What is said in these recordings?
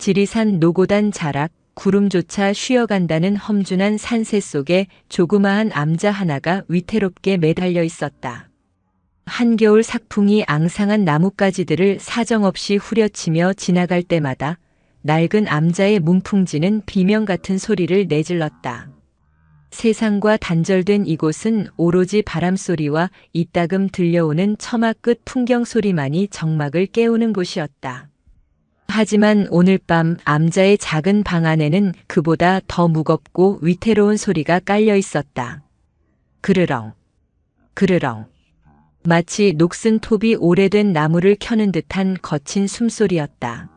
지리산 노고단 자락, 구름조차 쉬어간다는 험준한 산세 속에 조그마한 암자 하나가 위태롭게 매달려 있었다. 한겨울 삭풍이 앙상한 나뭇가지들을 사정없이 후려치며 지나갈 때마다 낡은 암자의 문풍지는 비명 같은 소리를 내질렀다. 세상과 단절된 이곳은 오로지 바람소리와 이따금 들려오는 처마 끝 풍경 소리만이 정막을 깨우는 곳이었다. 하지만 오늘 밤 암자의 작은 방 안에는 그보다 더 무겁고 위태로운 소리가 깔려 있었다. 그르렁, 그르렁. 마치 녹슨 톱이 오래된 나무를 켜는 듯한 거친 숨소리였다.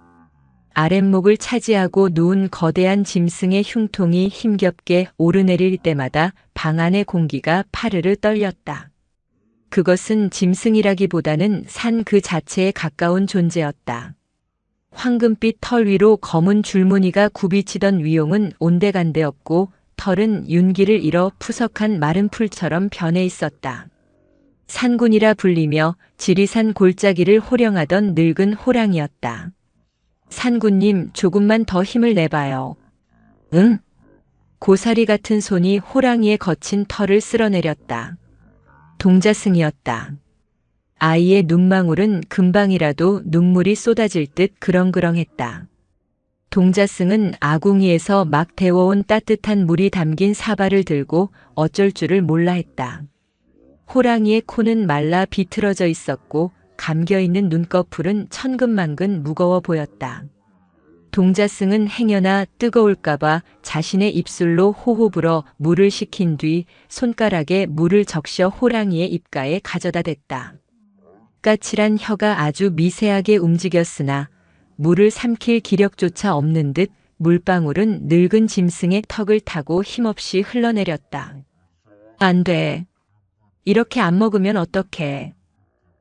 아랫목을 차지하고 누운 거대한 짐승의 흉통이 힘겹게 오르내릴 때마다 방 안의 공기가 파르르 떨렸다. 그것은 짐승이라기보다는 산 그 자체에 가까운 존재였다. 황금빛 털 위로 검은 줄무늬가 굽이치던 위용은 온데간데 없고 털은 윤기를 잃어 푸석한 마른 풀처럼 변해 있었다. 산군이라 불리며 지리산 골짜기를 호령하던 늙은 호랑이였다. 산군님, 조금만 더 힘을 내봐요. 응? 고사리 같은 손이 호랑이의 거친 털을 쓸어내렸다. 동자승이었다. 아이의 눈망울은 금방이라도 눈물이 쏟아질 듯 그렁그렁했다. 동자승은 아궁이에서 막 데워온 따뜻한 물이 담긴 사발을 들고 어쩔 줄을 몰라 했다. 호랑이의 코는 말라 비틀어져 있었고 감겨있는 눈꺼풀은 천근만근 무거워 보였다. 동자승은 행여나 뜨거울까봐 자신의 입술로 호호 불어 물을 식힌 뒤 손가락에 물을 적셔 호랑이의 입가에 가져다 댔다. 까칠한 혀가 아주 미세하게 움직였으나 물을 삼킬 기력조차 없는 듯 물방울은 늙은 짐승의 턱을 타고 힘없이 흘러내렸다. 안 돼. 이렇게 안 먹으면 어떡해.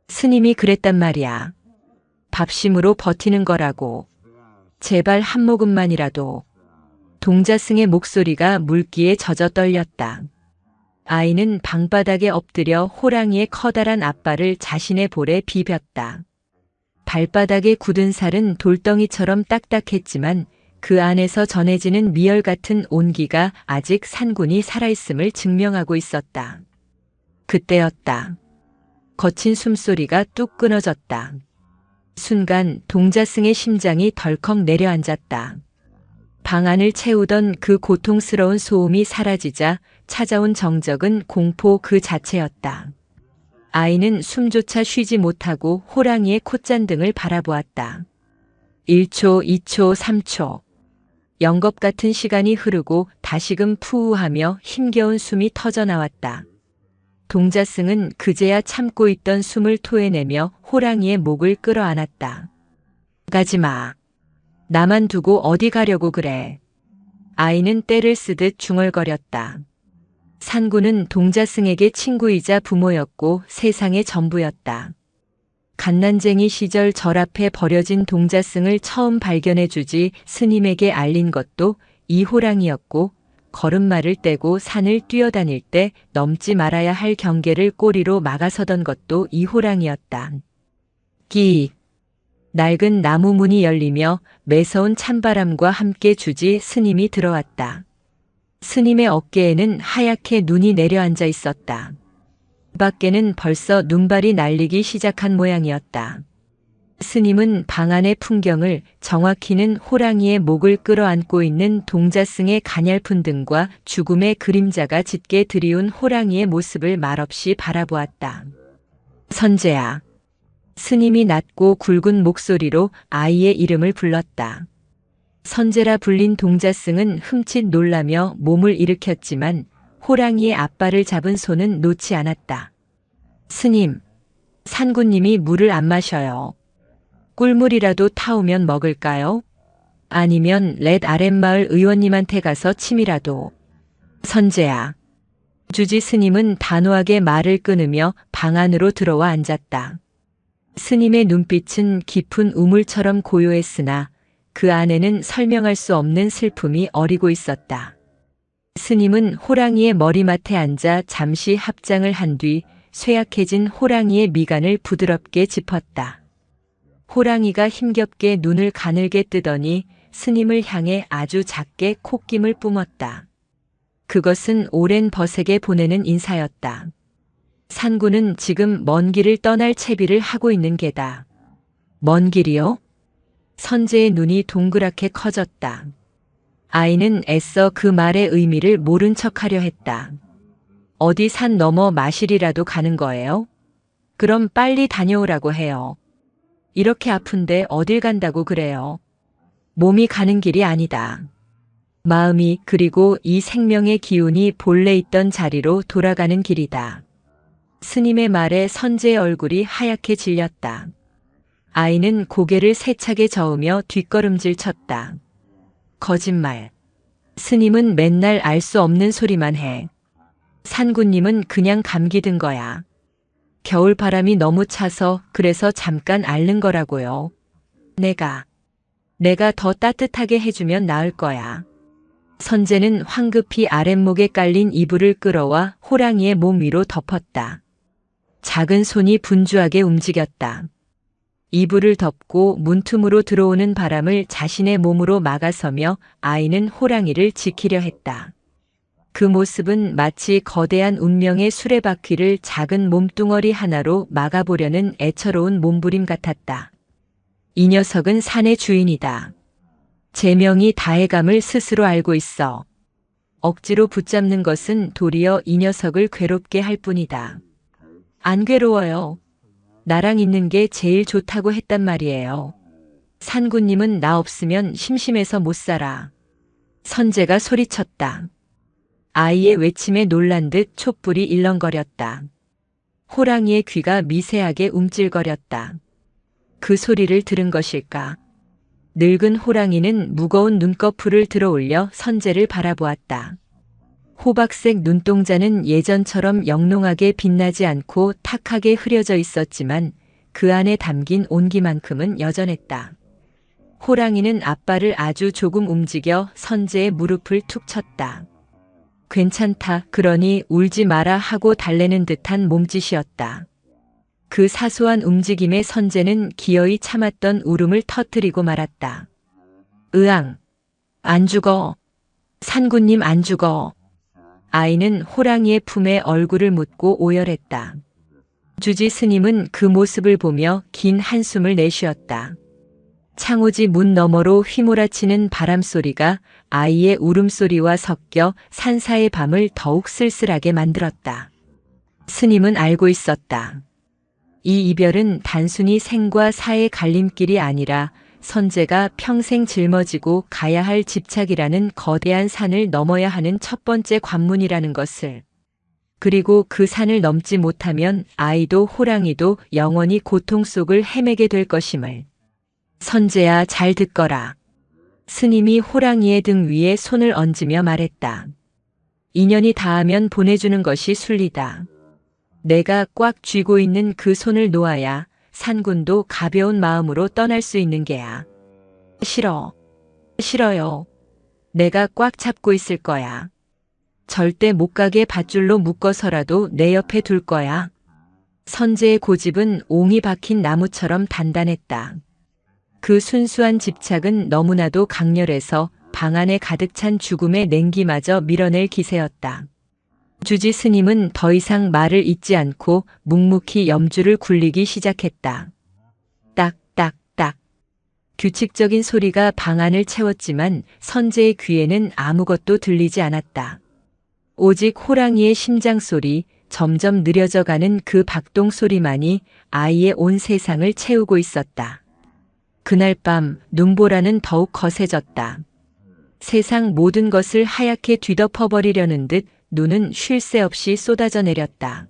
스님이 그랬단 말이야. 밥심으로 버티는 거라고. 제발 한 모금만이라도. 동자승의 목소리가 물기에 젖어 떨렸다. 아이는 방바닥에 엎드려 호랑이의 커다란 앞발을 자신의 볼에 비볐다. 발바닥에 굳은 살은 돌덩이처럼 딱딱했지만 그 안에서 전해지는 미열 같은 온기가 아직 산군이 살아있음을 증명하고 있었다. 그때였다. 거친 숨소리가 뚝 끊어졌다. 순간 동자승의 심장이 덜컥 내려앉았다. 방 안을 채우던 그 고통스러운 소음이 사라지자 찾아온 정적은 공포 그 자체였다. 아이는 숨조차 쉬지 못하고 호랑이의 콧잔등을 바라보았다. 1초, 2초, 3초. 영겁 같은 시간이 흐르고 다시금 푸우하며 힘겨운 숨이 터져나왔다. 동자승은 그제야 참고 있던 숨을 토해내며 호랑이의 목을 끌어안았다. 가지마. 나만 두고 어디 가려고 그래. 아이는 떼를 쓰듯 중얼거렸다. 산군은 동자승에게 친구이자 부모였고 세상의 전부였다. 갓난쟁이 시절 절 앞에 버려진 동자승을 처음 발견해주지 스님에게 알린 것도 이 호랑이였고 걸음마를 떼고 산을 뛰어다닐 때 넘지 말아야 할 경계를 꼬리로 막아서던 것도 이 호랑이였다. 끼. 낡은 나무 문이 열리며 매서운 찬바람과 함께 주지 스님이 들어왔다. 스님의 어깨에는 하얗게 눈이 내려앉아 있었다. 밖에는 벌써 눈발이 날리기 시작한 모양이었다. 스님은 방 안의 풍경을, 정확히는 호랑이의 목을 끌어안고 있는 동자승의 가냘픈 등과 죽음의 그림자가 짙게 드리운 호랑이의 모습을 말없이 바라보았다. 선재야. 스님이 낮고 굵은 목소리로 아이의 이름을 불렀다. 선재라 불린 동자승은 흠칫 놀라며 몸을 일으켰지만 호랑이의 앞발을 잡은 손은 놓지 않았다. 스님, 산군님이 물을 안 마셔요. 꿀물이라도 타오면 먹을까요? 아니면 렛 아랫마을 의원님한테 가서 침이라도. 선재야. 주지 스님은 단호하게 말을 끊으며 방 안으로 들어와 앉았다. 스님의 눈빛은 깊은 우물처럼 고요했으나 그 안에는 설명할 수 없는 슬픔이 어리고 있었다. 스님은 호랑이의 머리맡에 앉아 잠시 합장을 한 뒤 쇠약해진 호랑이의 미간을 부드럽게 짚었다. 호랑이가 힘겹게 눈을 가늘게 뜨더니 스님을 향해 아주 작게 콧김을 뿜었다. 그것은 오랜 버색에 보내는 인사였다. 산군은 지금 먼 길을 떠날 채비를 하고 있는 게다. 먼 길이요? 선재의 눈이 동그랗게 커졌다. 아이는 애써 그 말의 의미를 모른 척하려 했다. 어디 산 넘어 마실이라도 가는 거예요? 그럼 빨리 다녀오라고 해요. 이렇게 아픈데 어딜 간다고 그래요? 몸이 가는 길이 아니다. 마음이 그리고 이 생명의 기운이 본래 있던 자리로 돌아가는 길이다. 스님의 말에 선재의 얼굴이 하얗게 질렸다. 아이는 고개를 세차게 저으며 뒷걸음질 쳤다. 거짓말. 스님은 맨날 알 수 없는 소리만 해. 산군님은 그냥 감기 든 거야. 겨울 바람이 너무 차서 그래서 잠깐 앓는 거라고요. 내가 더 따뜻하게 해주면 나을 거야. 선재는 황급히 아랫목에 깔린 이불을 끌어와 호랑이의 몸 위로 덮었다. 작은 손이 분주하게 움직였다. 이불을 덮고 문틈으로 들어오는 바람을 자신의 몸으로 막아서며 아이는 호랑이를 지키려 했다. 그 모습은 마치 거대한 운명의 수레바퀴를 작은 몸뚱어리 하나로 막아보려는 애처로운 몸부림 같았다. 이 녀석은 산의 주인이다. 제명이 다해감을 스스로 알고 있어. 억지로 붙잡는 것은 도리어 이 녀석을 괴롭게 할 뿐이다. 안 괴로워요. 나랑 있는 게 제일 좋다고 했단 말이에요. 산군님은 나 없으면 심심해서 못 살아. 선재가 소리쳤다. 아이의 외침에 놀란 듯 촛불이 일렁거렸다. 호랑이의 귀가 미세하게 움찔거렸다. 그 소리를 들은 것일까? 늙은 호랑이는 무거운 눈꺼풀을 들어올려 선재를 바라보았다. 호박색 눈동자는 예전처럼 영롱하게 빛나지 않고 탁하게 흐려져 있었지만 그 안에 담긴 온기만큼은 여전했다. 호랑이는 앞발을 아주 조금 움직여 선재의 무릎을 툭 쳤다. 괜찮다, 그러니 울지 마라 하고 달래는 듯한 몸짓이었다. 그 사소한 움직임에 선재는 기어이 참았던 울음을 터뜨리고 말았다. 으앙, 안 죽어. 산군님 안 죽어. 아이는 호랑이의 품에 얼굴을 묻고 오열했다. 주지 스님은 그 모습을 보며 긴 한숨을 내쉬었다. 창호지 문 너머로 휘몰아치는 바람소리가 아이의 울음소리와 섞여 산사의 밤을 더욱 쓸쓸하게 만들었다. 스님은 알고 있었다. 이 이별은 단순히 생과 사의 갈림길이 아니라 선재가 평생 짊어지고 가야 할 집착이라는 거대한 산을 넘어야 하는 첫 번째 관문이라는 것을. 그리고 그 산을 넘지 못하면 아이도 호랑이도 영원히 고통 속을 헤매게 될 것임을. 선재야, 잘 듣거라. 스님이 호랑이의 등 위에 손을 얹으며 말했다. 인연이 닿으면 보내주는 것이 순리다. 내가 꽉 쥐고 있는 그 손을 놓아야 산군도 가벼운 마음으로 떠날 수 있는 게야. 싫어요. 내가 꽉 잡고 있을 거야. 절대 못 가게 밧줄로 묶어서라도 내 옆에 둘 거야. 선재의 고집은 옹이 박힌 나무처럼 단단했다. 그 순수한 집착은 너무나도 강렬해서 방 안에 가득 찬 죽음의 냉기마저 밀어낼 기세였다. 주지 스님은 더 이상 말을 잇지 않고 묵묵히 염주를 굴리기 시작했다. 딱딱딱. 규칙적인 소리가 방 안을 채웠지만 선재의 귀에는 아무것도 들리지 않았다. 오직 호랑이의 심장 소리, 점점 느려져가는 그 박동 소리만이 아이의 온 세상을 채우고 있었다. 그날 밤 눈보라는 더욱 거세졌다. 세상 모든 것을 하얗게 뒤덮어버리려는 듯 눈은 쉴 새 없이 쏟아져 내렸다.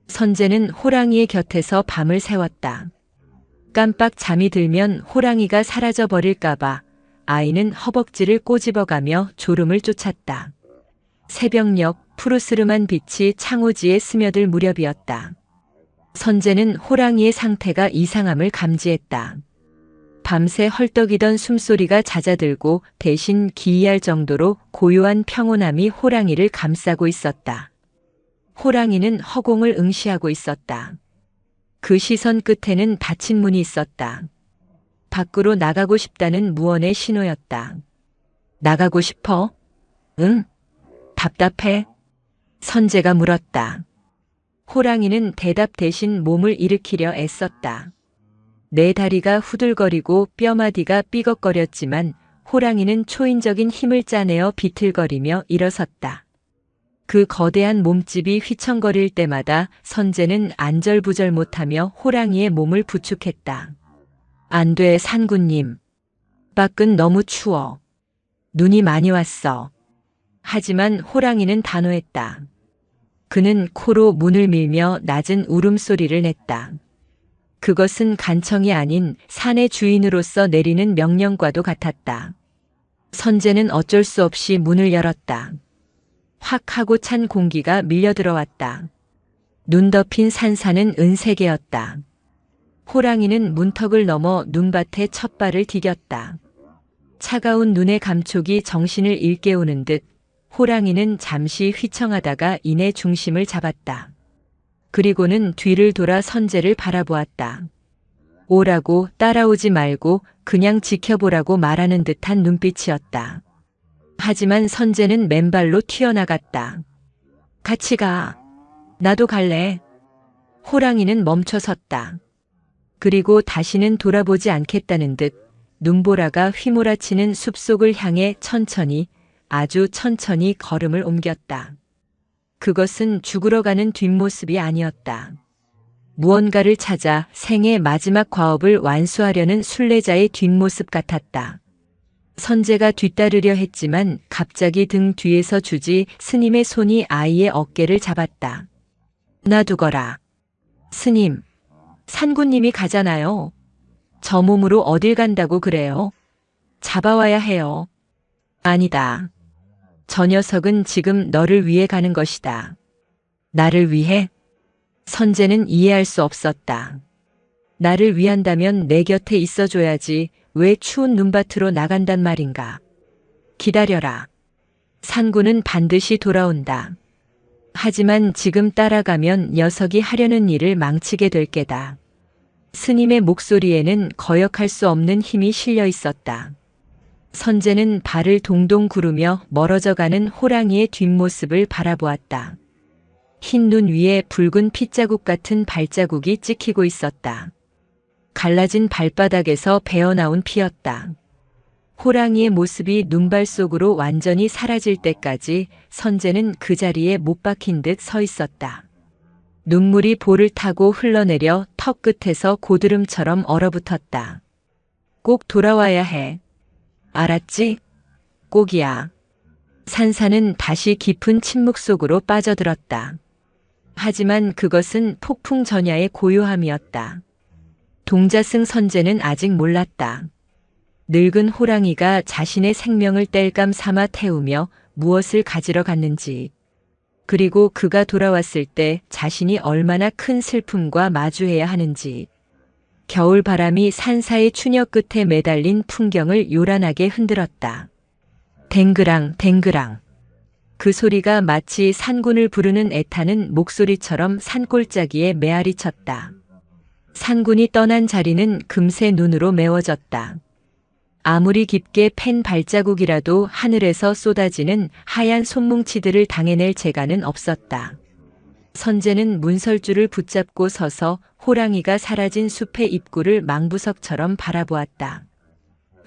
선재는 호랑이의 곁에서 밤을 새웠다. 깜빡 잠이 들면 호랑이가 사라져 버릴까봐 아이는 허벅지를 꼬집어가며 졸음을 쫓았다. 새벽녘 푸르스름한 빛이 창호지에 스며들 무렵이었다. 선재는 호랑이의 상태가 이상함을 감지했다. 밤새 헐떡이던 숨소리가 잦아들고 대신 기이할 정도로 고요한 평온함이 호랑이를 감싸고 있었다. 호랑이는 허공을 응시하고 있었다. 그 시선 끝에는 닫힌 문이 있었다. 밖으로 나가고 싶다는 무언의 신호였다. 나가고 싶어? 응? 답답해? 선재가 물었다. 호랑이는 대답 대신 몸을 일으키려 애썼다. 내 다리가 후들거리고 뼈마디가 삐걱거렸지만 호랑이는 초인적인 힘을 짜내어 비틀거리며 일어섰다. 그 거대한 몸집이 휘청거릴 때마다 선재는 안절부절 못하며 호랑이의 몸을 부축했다. 안 돼, 산군님. 밖은 너무 추워. 눈이 많이 왔어. 하지만 호랑이는 단호했다. 그는 코로 문을 밀며 낮은 울음소리를 냈다. 그것은 간청이 아닌 산의 주인으로서 내리는 명령과도 같았다. 선재는 어쩔 수 없이 문을 열었다. 확 하고 찬 공기가 밀려 들어왔다. 눈 덮인 산사는 은색이었다. 호랑이는 문턱을 넘어 눈밭에 첫 발을 디뎠다. 차가운 눈의 감촉이 정신을 일깨우는 듯 호랑이는 잠시 휘청하다가 이내 중심을 잡았다. 그리고는 뒤를 돌아 선재를 바라보았다. 오라고, 따라오지 말고 그냥 지켜보라고 말하는 듯한 눈빛이었다. 하지만 선재는 맨발로 튀어나갔다. 같이 가. 나도 갈래. 호랑이는 멈춰섰다. 그리고 다시는 돌아보지 않겠다는 듯 눈보라가 휘몰아치는 숲속을 향해 천천히, 아주 천천히 걸음을 옮겼다. 그것은 죽으러 가는 뒷모습이 아니었다. 무언가를 찾아 생의 마지막 과업을 완수하려는 순례자의 뒷모습 같았다. 선재가 뒤따르려 했지만 갑자기 등 뒤에서 주지 스님의 손이 아이의 어깨를 잡았다. 놔두거라. 스님, 산군님이 가잖아요. 저 몸으로 어딜 간다고 그래요? 잡아와야 해요. 아니다. 저 녀석은 지금 너를 위해 가는 것이다. 나를 위해? 선재는 이해할 수 없었다. 나를 위한다면 내 곁에 있어줘야지 왜 추운 눈밭으로 나간단 말인가. 기다려라. 산군은 반드시 돌아온다. 하지만 지금 따라가면 녀석이 하려는 일을 망치게 될 게다. 스님의 목소리에는 거역할 수 없는 힘이 실려 있었다. 선재는 발을 동동 구르며 멀어져가는 호랑이의 뒷모습을 바라보았다. 흰 눈 위에 붉은 핏자국 같은 발자국이 찍히고 있었다. 갈라진 발바닥에서 배어나온 피였다. 호랑이의 모습이 눈발 속으로 완전히 사라질 때까지 선재는 그 자리에 못 박힌 듯 서 있었다. 눈물이 볼을 타고 흘러내려 턱 끝에서 고드름처럼 얼어붙었다. 꼭 돌아와야 해. 알았지? 꼭이야. 산사는 다시 깊은 침묵 속으로 빠져들었다. 하지만 그것은 폭풍 전야의 고요함이었다. 동자승 선재는 아직 몰랐다. 늙은 호랑이가 자신의 생명을 땔감 삼아 태우며 무엇을 가지러 갔는지, 그리고 그가 돌아왔을 때 자신이 얼마나 큰 슬픔과 마주해야 하는지. 겨울 바람이 산사의 추녀 끝에 매달린 풍경을 요란하게 흔들었다. 댕그랑 댕그랑. 그 소리가 마치 산군을 부르는 애타는 목소리처럼 산골짜기에 메아리 쳤다. 산군이 떠난 자리는 금세 눈으로 메워졌다. 아무리 깊게 팬 발자국이라도 하늘에서 쏟아지는 하얀 손뭉치들을 당해낼 재간은 없었다. 선재는 문설주를 붙잡고 서서 호랑이가 사라진 숲의 입구를 망부석처럼 바라보았다.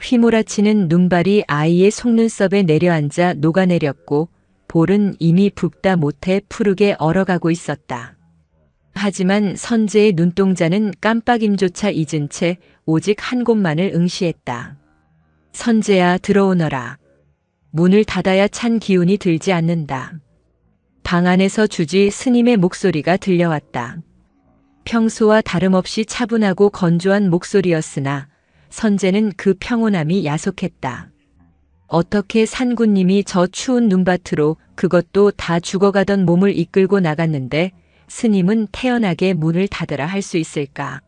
휘몰아치는 눈발이 아이의 속눈썹에 내려앉아 녹아내렸고 볼은 이미 붓다 못해 푸르게 얼어가고 있었다. 하지만 선재의 눈동자는 깜빡임조차 잊은 채 오직 한 곳만을 응시했다. 선재야, 들어오너라. 문을 닫아야 찬 기운이 들지 않는다. 방 안에서 주지 스님의 목소리가 들려왔다. 평소와 다름없이 차분하고 건조한 목소리였으나 선재는 그 평온함이 야속했다. 어떻게 산군님이 저 추운 눈밭으로, 그것도 다 죽어가던 몸을 이끌고 나갔는데 스님은 태연하게 문을 닫으라 할 수 있을까?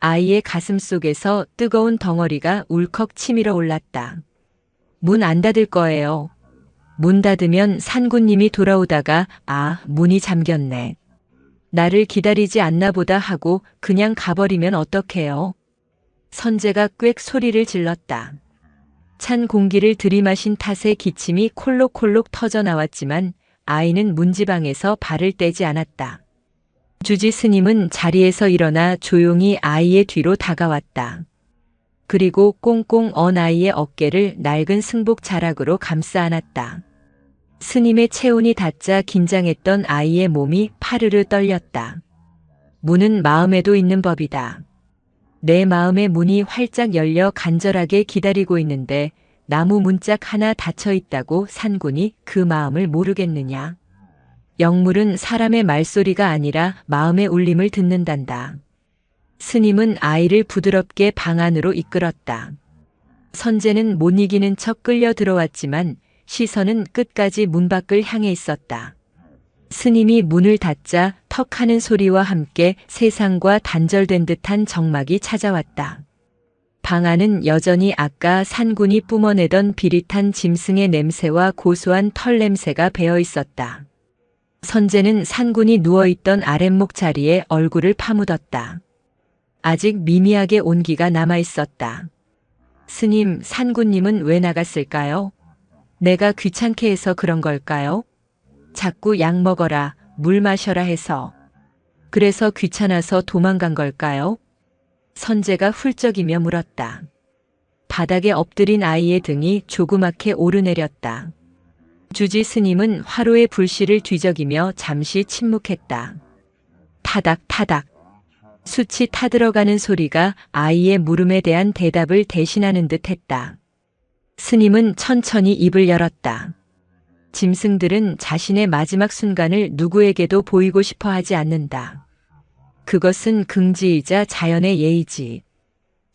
아이의 가슴 속에서 뜨거운 덩어리가 울컥 치밀어 올랐다. 문 안 닫을 거예요. 문 닫으면 산군님이 돌아오다가 문이 잠겼네. 나를 기다리지 않나 보다 하고 그냥 가버리면 어떡해요? 선재가 꽥 소리를 질렀다. 찬 공기를 들이마신 탓에 기침이 콜록콜록 터져 나왔지만 아이는 문지방에서 발을 떼지 않았다. 주지 스님은 자리에서 일어나 조용히 아이의 뒤로 다가왔다. 그리고 꽁꽁 언 아이의 어깨를 낡은 승복 자락으로 감싸 안았다. 스님의 체온이 닿자 긴장했던 아이의 몸이 파르르 떨렸다. 문은 마음에도 있는 법이다. 내 마음의 문이 활짝 열려 간절하게 기다리고 있는데 나무 문짝 하나 닫혀 있다고 산군이 그 마음을 모르겠느냐. 영물은 사람의 말소리가 아니라 마음의 울림을 듣는단다. 스님은 아이를 부드럽게 방 안으로 이끌었다. 선재는 못 이기는 척 끌려 들어왔지만 시선은 끝까지 문 밖을 향해 있었다. 스님이 문을 닫자 턱하는 소리와 함께 세상과 단절된 듯한 적막이 찾아왔다. 방 안은 여전히 아까 산군이 뿜어내던 비릿한 짐승의 냄새와 고소한 털 냄새가 배어 있었다. 선재는 산군이 누워있던 아랫목 자리에 얼굴을 파묻었다. 아직 미미하게 온기가 남아 있었다. 스님, 산군님은 왜 나갔을까요? 내가 귀찮게 해서 그런 걸까요? 자꾸 약 먹어라, 물 마셔라 해서. 그래서 귀찮아서 도망간 걸까요? 선재가 훌쩍이며 물었다. 바닥에 엎드린 아이의 등이 조그맣게 오르내렸다. 주지 스님은 화로의 불씨를 뒤적이며 잠시 침묵했다. 타닥타닥. 숯이 타들어가는 소리가 아이의 물음에 대한 대답을 대신하는 듯 했다. 스님은 천천히 입을 열었다. 짐승들은 자신의 마지막 순간을 누구에게도 보이고 싶어 하지 않는다. 그것은 긍지이자 자연의 예의지.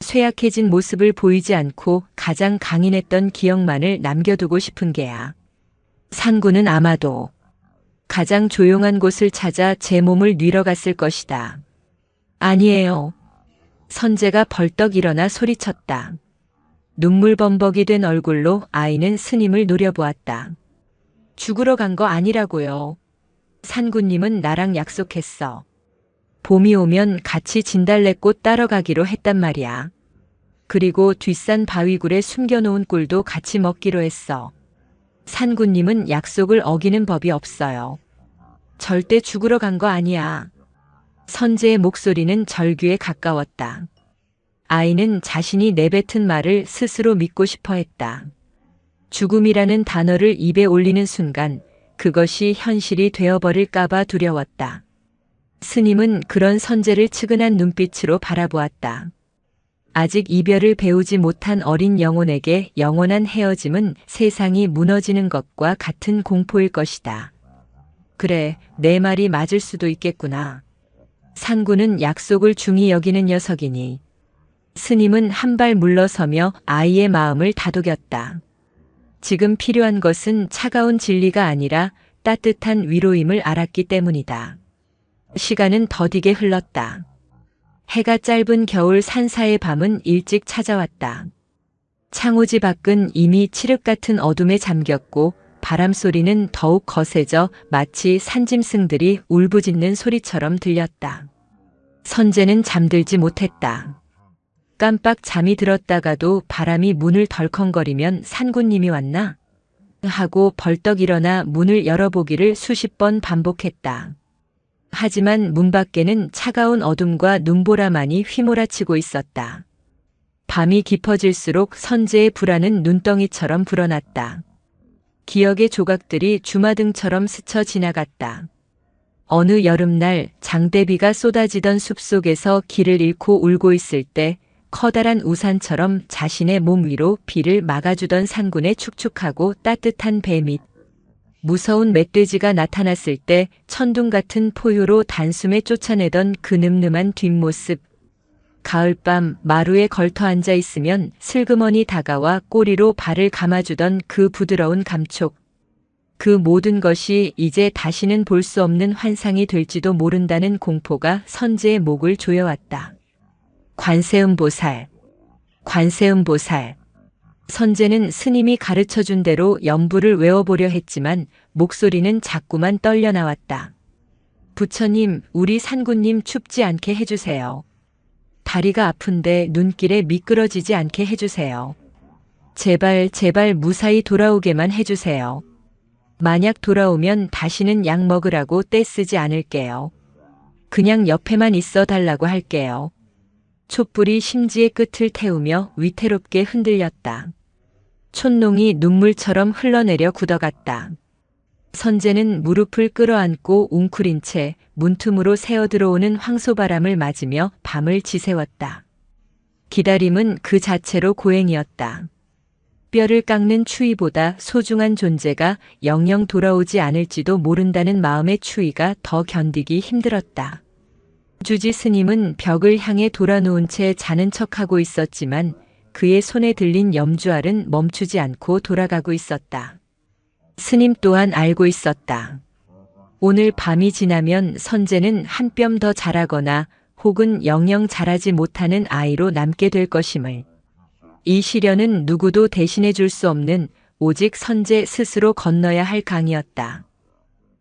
쇠약해진 모습을 보이지 않고 가장 강인했던 기억만을 남겨두고 싶은 게야. 산군은 아마도 가장 조용한 곳을 찾아 제 몸을 뉘러 갔을 것이다. 아니에요. 선재가 벌떡 일어나 소리쳤다. 눈물범벅이 된 얼굴로 아이는 스님을 노려보았다. 죽으러 간 거 아니라고요. 산군님은 나랑 약속했어. 봄이 오면 같이 진달래꽃 따러 가기로 했단 말이야. 그리고 뒷산 바위굴에 숨겨놓은 꿀도 같이 먹기로 했어. 산군님은 약속을 어기는 법이 없어요. 절대 죽으러 간 거 아니야. 선재의 목소리는 절규에 가까웠다. 아이는 자신이 내뱉은 말을 스스로 믿고 싶어 했다. 죽음이라는 단어를 입에 올리는 순간 그것이 현실이 되어버릴까봐 두려웠다. 스님은 그런 선재를 측은한 눈빛으로 바라보았다. 아직 이별을 배우지 못한 어린 영혼에게 영원한 헤어짐은 세상이 무너지는 것과 같은 공포일 것이다. 그래, 내 말이 맞을 수도 있겠구나. 산군은 약속을 중히 여기는 녀석이니. 스님은 한 발 물러서며 아이의 마음을 다독였다. 지금 필요한 것은 차가운 진리가 아니라 따뜻한 위로임을 알았기 때문이다. 시간은 더디게 흘렀다. 해가 짧은 겨울 산사의 밤은 일찍 찾아왔다. 창호지 밖은 이미 칠흑 같은 어둠에 잠겼고 바람 소리는 더욱 거세져 마치 산짐승들이 울부짖는 소리처럼 들렸다. 선재는 잠들지 못했다. 깜빡 잠이 들었다가도 바람이 문을 덜컹거리면 산군님이 왔나? 하고 벌떡 일어나 문을 열어보기를 수십 번 반복했다. 하지만 문 밖에는 차가운 어둠과 눈보라만이 휘몰아치고 있었다. 밤이 깊어질수록 선재의 불안은 눈덩이처럼 불어났다. 기억의 조각들이 주마등처럼 스쳐 지나갔다. 어느 여름날 장대비가 쏟아지던 숲속에서 길을 잃고 울고 있을 때 커다란 우산처럼 자신의 몸 위로 비를 막아주던 산군의 축축하고 따뜻한 배 밑, 무서운 멧돼지가 나타났을 때 천둥 같은 포효로 단숨에 쫓아내던 그 늠름한 뒷모습, 가을밤 마루에 걸터 앉아 있으면 슬그머니 다가와 꼬리로 발을 감아주던 그 부드러운 감촉, 그 모든 것이 이제 다시는 볼 수 없는 환상이 될지도 모른다는 공포가 선재의 목을 조여왔다. 관세음보살, 관세음보살. 선재는 스님이 가르쳐준 대로 연부를 외워보려 했지만 목소리는 자꾸만 떨려 나왔다. 부처님, 우리 산군님 춥지 않게 해주세요. 다리가 아픈데 눈길에 미끄러지지 않게 해주세요. 제발, 제발 무사히 돌아오게만 해주세요. 만약 돌아오면 다시는 약 먹으라고 떼쓰지 않을게요. 그냥 옆에만 있어 달라고 할게요. 촛불이 심지의 끝을 태우며 위태롭게 흔들렸다. 촛농이 눈물처럼 흘러내려 굳어갔다. 선재는 무릎을 끌어안고 웅크린 채 문틈으로 새어들어오는 황소바람을 맞으며 밤을 지새웠다. 기다림은 그 자체로 고행이었다. 뼈를 깎는 추위보다 소중한 존재가 영영 돌아오지 않을지도 모른다는 마음의 추위가 더 견디기 힘들었다. 주지 스님은 벽을 향해 돌아누운 채 자는 척하고 있었지만 그의 손에 들린 염주알은 멈추지 않고 돌아가고 있었다. 스님 또한 알고 있었다. 오늘 밤이 지나면 선재는 한 뼘 더 자라거나 혹은 영영 자라지 못하는 아이로 남게 될 것임을. 이 시련은 누구도 대신해 줄 수 없는 오직 선재 스스로 건너야 할 강이었다.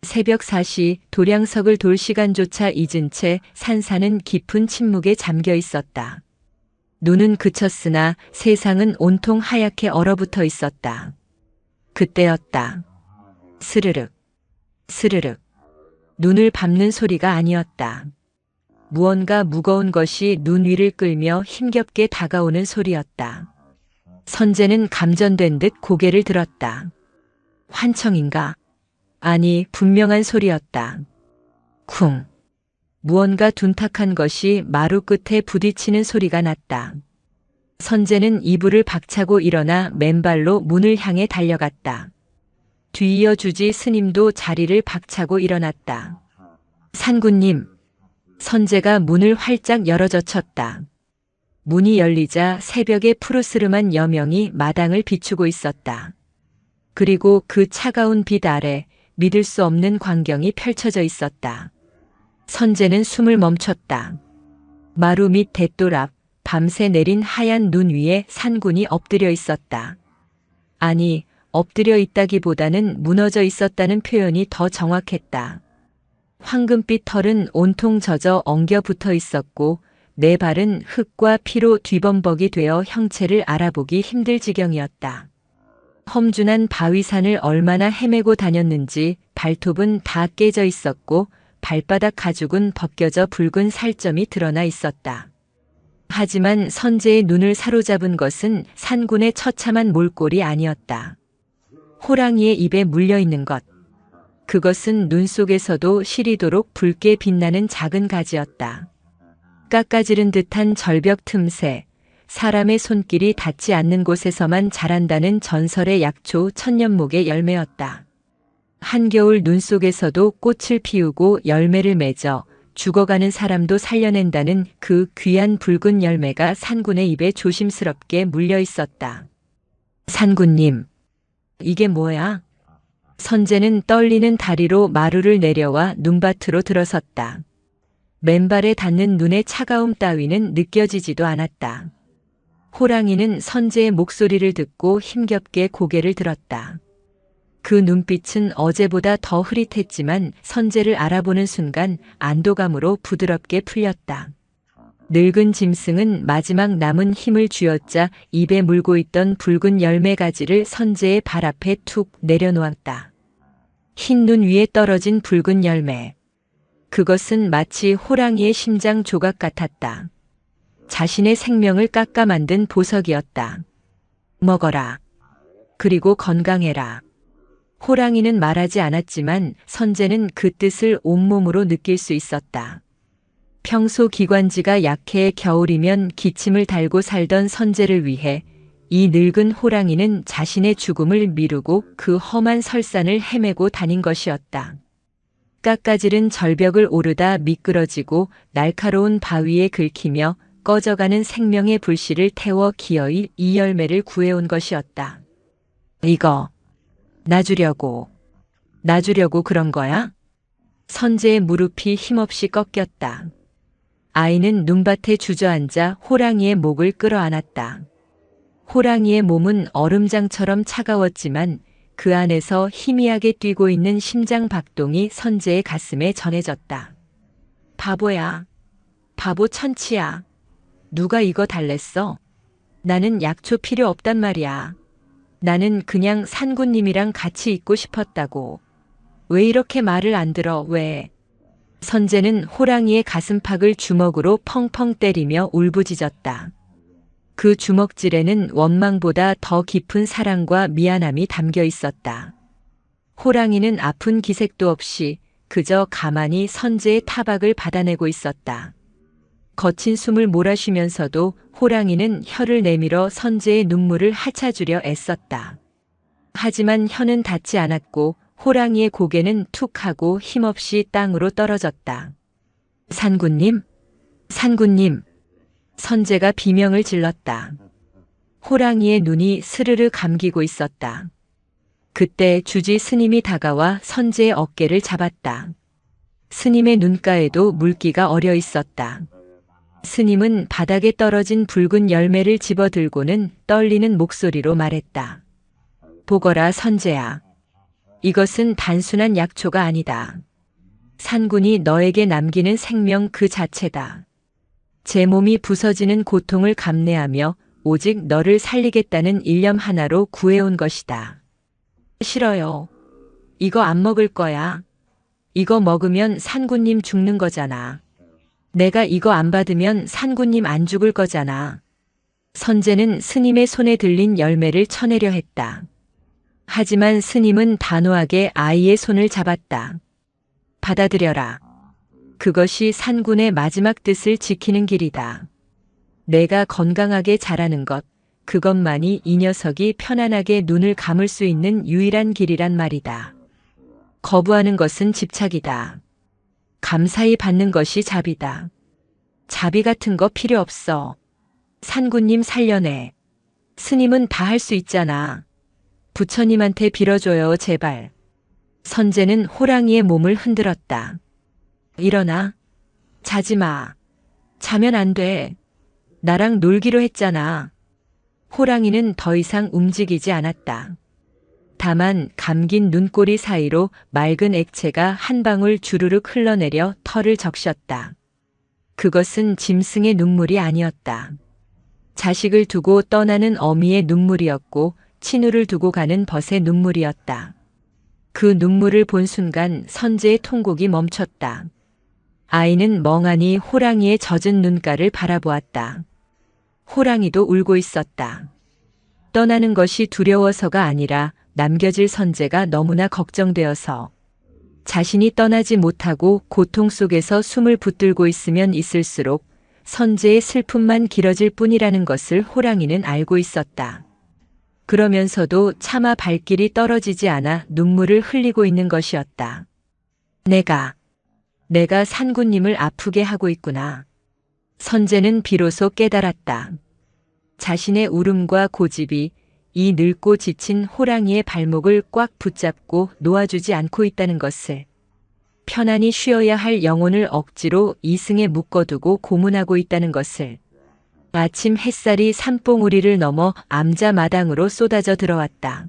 새벽 4시 도량석을 돌 시간조차 잊은 채 산사는 깊은 침묵에 잠겨 있었다. 눈은 그쳤으나 세상은 온통 하얗게 얼어붙어 있었다. 그때였다. 스르륵, 스르륵. 눈을 밟는 소리가 아니었다. 무언가 무거운 것이 눈 위를 끌며 힘겹게 다가오는 소리였다. 선재는 감전된 듯 고개를 들었다. 환청인가? 아니, 분명한 소리였다. 쿵. 무언가 둔탁한 것이 마루 끝에 부딪히는 소리가 났다. 선재는 이불을 박차고 일어나 맨발로 문을 향해 달려갔다. 뒤이어 주지 스님도 자리를 박차고 일어났다. 산군님. 선재가 문을 활짝 열어젖혔다. 문이 열리자 새벽의 푸르스름한 여명이 마당을 비추고 있었다. 그리고 그 차가운 빛 아래 믿을 수 없는 광경이 펼쳐져 있었다. 선재는 숨을 멈췄다. 마루 밑 돛돌 앞 밤새 내린 하얀 눈 위에 산군이 엎드려 있었다. 아니, 엎드려 있다기보다는 무너져 있었다는 표현이 더 정확했다. 황금빛 털은 온통 젖어 엉겨 붙어 있었고 네 발은 흙과 피로 뒤범벅이 되어 형체를 알아보기 힘들 지경이었다. 험준한 바위산을 얼마나 헤매고 다녔는지 발톱은 다 깨져 있었고 발바닥 가죽은 벗겨져 붉은 살점이 드러나 있었다. 하지만 선재의 눈을 사로잡은 것은 산군의 처참한 몰골이 아니었다. 호랑이의 입에 물려있는 것. 그것은 눈 속에서도 시리도록 붉게 빛나는 작은 가지였다. 깎아지른 듯한 절벽 틈새, 사람의 손길이 닿지 않는 곳에서만 자란다는 전설의 약초 천년목의 열매였다. 한겨울 눈 속에서도 꽃을 피우고 열매를 맺어 죽어가는 사람도 살려낸다는 그 귀한 붉은 열매가 산군의 입에 조심스럽게 물려 있었다. 산군님, 이게 뭐야? 선재는 떨리는 다리로 마루를 내려와 눈밭으로 들어섰다. 맨발에 닿는 눈의 차가움 따위는 느껴지지도 않았다. 호랑이는 선재의 목소리를 듣고 힘겹게 고개를 들었다. 그 눈빛은 어제보다 더 흐릿했지만 선재를 알아보는 순간 안도감으로 부드럽게 풀렸다. 늙은 짐승은 마지막 남은 힘을 쥐어짜 입에 물고 있던 붉은 열매 가지를 선재의 발 앞에 툭 내려놓았다. 흰 눈 위에 떨어진 붉은 열매. 그것은 마치 호랑이의 심장 조각 같았다. 자신의 생명을 깎아 만든 보석이었다. 먹어라. 그리고 건강해라. 호랑이는 말하지 않았지만 선재는 그 뜻을 온몸으로 느낄 수 있었다. 평소 기관지가 약해 겨울이면 기침을 달고 살던 선재를 위해 이 늙은 호랑이는 자신의 죽음을 미루고 그 험한 설산을 헤매고 다닌 것이었다. 깎아지른 절벽을 오르다 미끄러지고 날카로운 바위에 긁히며 꺼져가는 생명의 불씨를 태워 기어이 이 열매를 구해온 것이었다. 이거 놔주려고 그런 거야? 선재의 무릎이 힘없이 꺾였다. 아이는 눈밭에 주저앉아 호랑이의 목을 끌어안았다. 호랑이의 몸은 얼음장처럼 차가웠지만 그 안에서 희미하게 뛰고 있는 심장 박동이 선재의 가슴에 전해졌다. 바보야. 바보 천치야. 누가 이거 달랬어? 나는 약초 필요 없단 말이야. 나는 그냥 산군님이랑 같이 있고 싶었다고. 왜 이렇게 말을 안 들어, 왜? 선재는 호랑이의 가슴팍을 주먹으로 펑펑 때리며 울부짖었다. 그 주먹질에는 원망보다 더 깊은 사랑과 미안함이 담겨 있었다. 호랑이는 아픈 기색도 없이 그저 가만히 선재의 타박을 받아내고 있었다. 거친 숨을 몰아쉬면서도 호랑이는 혀를 내밀어 선재의 눈물을 핥아주려 애썼다. 하지만 혀는 닿지 않았고 호랑이의 고개는 툭 하고 힘없이 땅으로 떨어졌다. 산군님? 산군님! 선재가 비명을 질렀다. 호랑이의 눈이 스르르 감기고 있었다. 그때 주지 스님이 다가와 선재의 어깨를 잡았다. 스님의 눈가에도 물기가 어려 있었다. 스님은 바닥에 떨어진 붉은 열매를 집어들고는 떨리는 목소리로 말했다. 보거라 선재야. 이것은 단순한 약초가 아니다. 산군이 너에게 남기는 생명 그 자체다. 제 몸이 부서지는 고통을 감내하며 오직 너를 살리겠다는 일념 하나로 구해온 것이다. 싫어요. 이거 안 먹을 거야. 이거 먹으면 산군님 죽는 거잖아. 내가 이거 안 받으면 산군님 안 죽을 거잖아. 선재는 스님의 손에 들린 열매를 쳐내려 했다. 하지만 스님은 단호하게 아이의 손을 잡았다. 받아들여라. 그것이 산군의 마지막 뜻을 지키는 길이다. 내가 건강하게 자라는 것, 그것만이 이 녀석이 편안하게 눈을 감을 수 있는 유일한 길이란 말이다. 거부하는 것은 집착이다. 감사히 받는 것이 자비다. 자비 같은 거 필요 없어. 산군님 살려내. 스님은 다 할 수 있잖아. 부처님한테 빌어줘요, 제발. 선재는 호랑이의 몸을 흔들었다. 일어나. 자지 마. 자면 안 돼. 나랑 놀기로 했잖아. 호랑이는 더 이상 움직이지 않았다. 다만 감긴 눈꼬리 사이로 맑은 액체가 한 방울 주르륵 흘러내려 털을 적셨다. 그것은 짐승의 눈물이 아니었다. 자식을 두고 떠나는 어미의 눈물이었고 친우를 두고 가는 벗의 눈물이었다. 그 눈물을 본 순간 선재의 통곡이 멈췄다. 아이는 멍하니 호랑이의 젖은 눈가를 바라보았다. 호랑이도 울고 있었다. 떠나는 것이 두려워서가 아니라 남겨질 선재가 너무나 걱정되어서. 자신이 떠나지 못하고 고통 속에서 숨을 붙들고 있으면 있을수록 선재의 슬픔만 길어질 뿐이라는 것을 호랑이는 알고 있었다. 그러면서도 차마 발길이 떨어지지 않아 눈물을 흘리고 있는 것이었다. 내가 산군님을 아프게 하고 있구나. 선재는 비로소 깨달았다. 자신의 울음과 고집이 이 늙고 지친 호랑이의 발목을 꽉 붙잡고 놓아주지 않고 있다는 것을, 편안히 쉬어야 할 영혼을 억지로 이승에 묶어두고 고문하고 있다는 것을. 아침 햇살이 산봉우리를 넘어 암자 마당으로 쏟아져 들어왔다.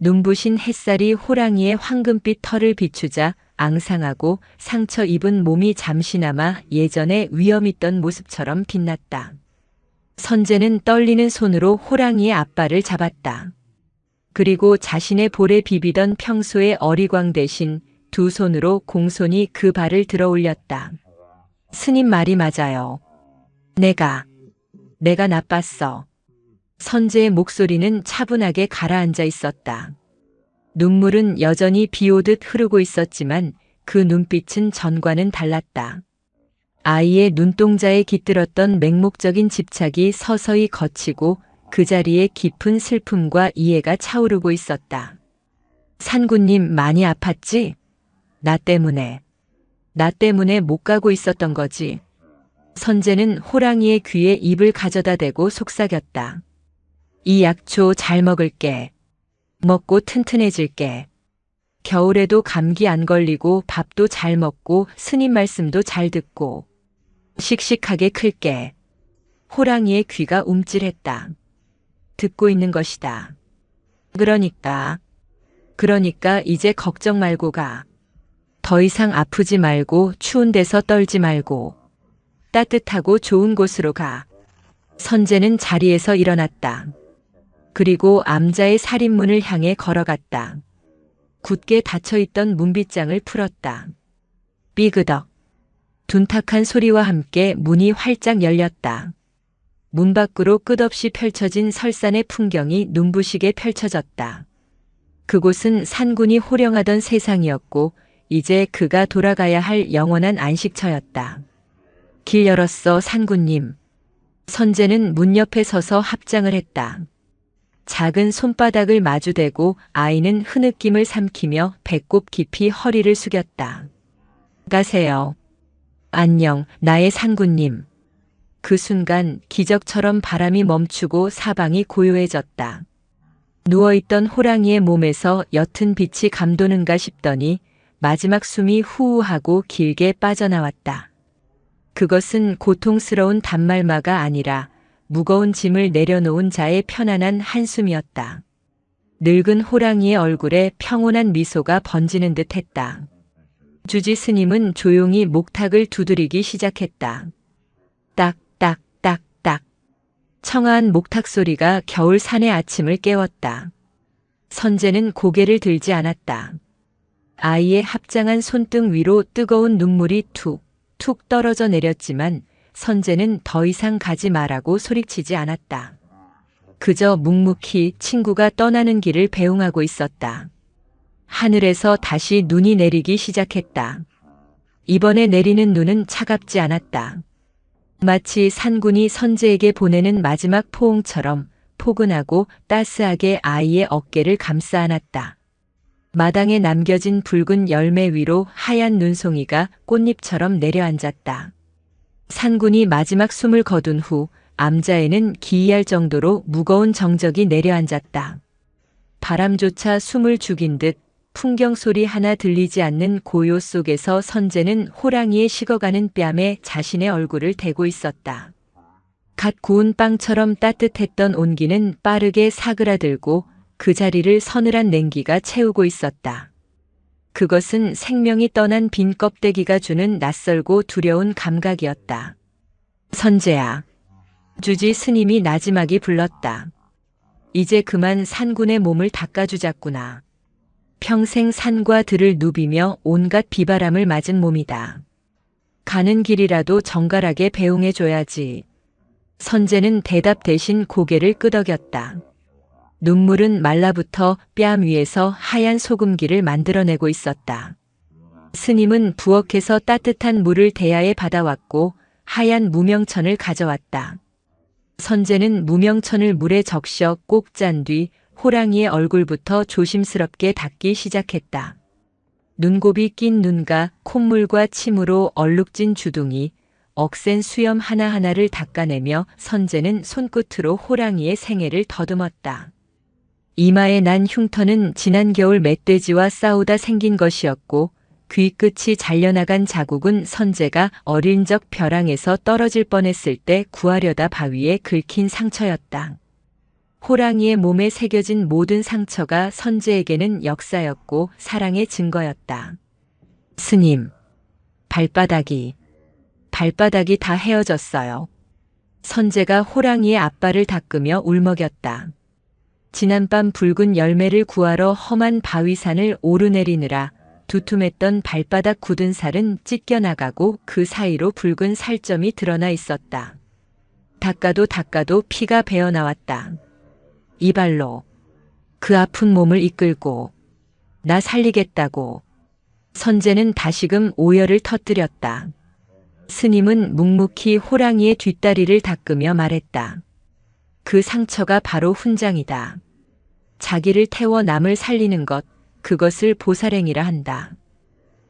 눈부신 햇살이 호랑이의 황금빛 털을 비추자 앙상하고 상처 입은 몸이 잠시나마 예전에 위험 있던 모습처럼 빛났다. 선재는 떨리는 손으로 호랑이의 앞발을 잡았다. 그리고 자신의 볼에 비비던 평소의 어리광 대신 두 손으로 공손히 그 발을 들어 올렸다. 스님 말이 맞아요. 내가 나빴어. 선재의 목소리는 차분하게 가라앉아 있었다. 눈물은 여전히 비오듯 흐르고 있었지만 그 눈빛은 전과는 달랐다. 아이의 눈동자에 깃들었던 맹목적인 집착이 서서히 걷히고 그 자리에 깊은 슬픔과 이해가 차오르고 있었다. 산군님 많이 아팠지? 나 때문에 못 가고 있었던 거지. 선재는 호랑이의 귀에 입을 가져다 대고 속삭였다. 이 약초 잘 먹을게. 먹고 튼튼해질게. 겨울에도 감기 안 걸리고 밥도 잘 먹고 스님 말씀도 잘 듣고 씩씩하게 클게. 호랑이의 귀가 움찔했다. 듣고 있는 것이다. 그러니까 이제 걱정 말고 가. 더 이상 아프지 말고 추운 데서 떨지 말고 따뜻하고 좋은 곳으로 가. 선재는 자리에서 일어났다. 그리고 암자의 살인문을 향해 걸어갔다. 굳게 닫혀있던 문빗장을 풀었다. 삐그덕. 둔탁한 소리와 함께 문이 활짝 열렸다. 문 밖으로 끝없이 펼쳐진 설산의 풍경이 눈부시게 펼쳐졌다. 그곳은 산군이 호령하던 세상이었고 이제 그가 돌아가야 할 영원한 안식처였다. 길 열었어, 산군님. 선재는 문 옆에 서서 합장을 했다. 작은 손바닥을 마주대고 아이는 흐느낌을 삼키며 배꼽 깊이 허리를 숙였다. 가세요. 안녕, 나의 산군님. 그 순간 기적처럼 바람이 멈추고 사방이 고요해졌다. 누워있던 호랑이의 몸에서 옅은 빛이 감도는가 싶더니 마지막 숨이 후우하고 길게 빠져나왔다. 그것은 고통스러운 단말마가 아니라 무거운 짐을 내려놓은 자의 편안한 한숨이었다. 늙은 호랑이의 얼굴에 평온한 미소가 번지는 듯 했다. 주지 스님은 조용히 목탁을 두드리기 시작했다. 딱, 딱, 딱, 딱. 청아한 목탁 소리가 겨울 산의 아침을 깨웠다. 선재는 고개를 들지 않았다. 아이의 합장한 손등 위로 뜨거운 눈물이 툭, 툭 떨어져 내렸지만 선재는 더 이상 가지 말라고 소리치지 않았다. 그저 묵묵히 친구가 떠나는 길을 배웅하고 있었다. 하늘에서 다시 눈이 내리기 시작했다. 이번에 내리는 눈은 차갑지 않았다. 마치 산군이 선재에게 보내는 마지막 포옹처럼 포근하고 따스하게 아이의 어깨를 감싸 안았다. 마당에 남겨진 붉은 열매 위로 하얀 눈송이가 꽃잎처럼 내려앉았다. 산군이 마지막 숨을 거둔 후 암자에는 기이할 정도로 무거운 정적이 내려앉았다. 바람조차 숨을 죽인 듯 풍경 소리 하나 들리지 않는 고요 속에서 선재는 호랑이의 식어가는 뺨에 자신의 얼굴을 대고 있었다. 갓 구운 빵처럼 따뜻했던 온기는 빠르게 사그라들고 그 자리를 서늘한 냉기가 채우고 있었다. 그것은 생명이 떠난 빈 껍데기가 주는 낯설고 두려운 감각이었다. 선재야. 주지 스님이 나지막이 불렀다. 이제 그만 산군의 몸을 닦아주자꾸나. 평생 산과 들을 누비며 온갖 비바람을 맞은 몸이다. 가는 길이라도 정갈하게 배웅해줘야지. 선재는 대답 대신 고개를 끄덕였다. 눈물은 말라붙어 뺨 위에서 하얀 소금기를 만들어내고 있었다. 스님은 부엌에서 따뜻한 물을 대야에 받아왔고 하얀 무명천을 가져왔다. 선재는 무명천을 물에 적셔 꼭 짠 뒤 호랑이의 얼굴부터 조심스럽게 닦기 시작했다. 눈곱이 낀 눈과 콧물과 침으로 얼룩진 주둥이, 억센 수염 하나하나를 닦아내며 선재는 손끝으로 호랑이의 생애를 더듬었다. 이마에 난 흉터는 지난 겨울 멧돼지와 싸우다 생긴 것이었고 귀 끝이 잘려나간 자국은 선재가 어린 적 벼랑에서 떨어질 뻔했을 때 구하려다 바위에 긁힌 상처였다. 호랑이의 몸에 새겨진 모든 상처가 선재에게는 역사였고 사랑의 증거였다. 스님, 발바닥이 다 헤어졌어요. 선재가 호랑이의 앞발을 닦으며 울먹였다. 지난밤 붉은 열매를 구하러 험한 바위산을 오르내리느라 두툼했던 발바닥 굳은 살은 찢겨나가고 그 사이로 붉은 살점이 드러나 있었다. 닦아도 피가 배어나왔다. 이 발로 그 아픈 몸을 이끌고 나 살리겠다고. 선재는 다시금 오열을 터뜨렸다. 스님은 묵묵히 호랑이의 뒷다리를 닦으며 말했다. 그 상처가 바로 훈장이다. 자기를 태워 남을 살리는 것, 그것을 보살행이라 한다.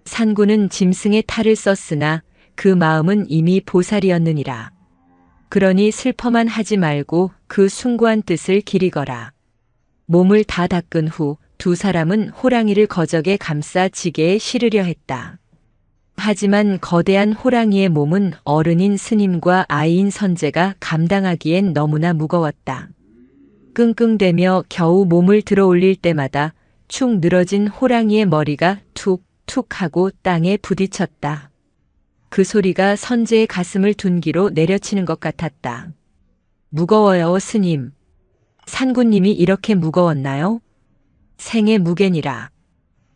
산군은 짐승의 탈을 썼으나 그 마음은 이미 보살이었느니라. 그러니 슬퍼만 하지 말고 그 숭고한 뜻을 기리거라. 몸을 다 닦은 후 두 사람은 호랑이를 거적에 감싸 지게에 실으려 했다. 하지만 거대한 호랑이의 몸은 어른인 스님과 아이인 선재가 감당하기엔 너무나 무거웠다. 끙끙대며 겨우 몸을 들어 올릴 때마다 축 늘어진 호랑이의 머리가 툭툭 하고 땅에 부딪혔다. 그 소리가 선재의 가슴을 둔기로 내려치는 것 같았다. 무거워요, 스님. 산군님이 이렇게 무거웠나요? 생의 무게니라.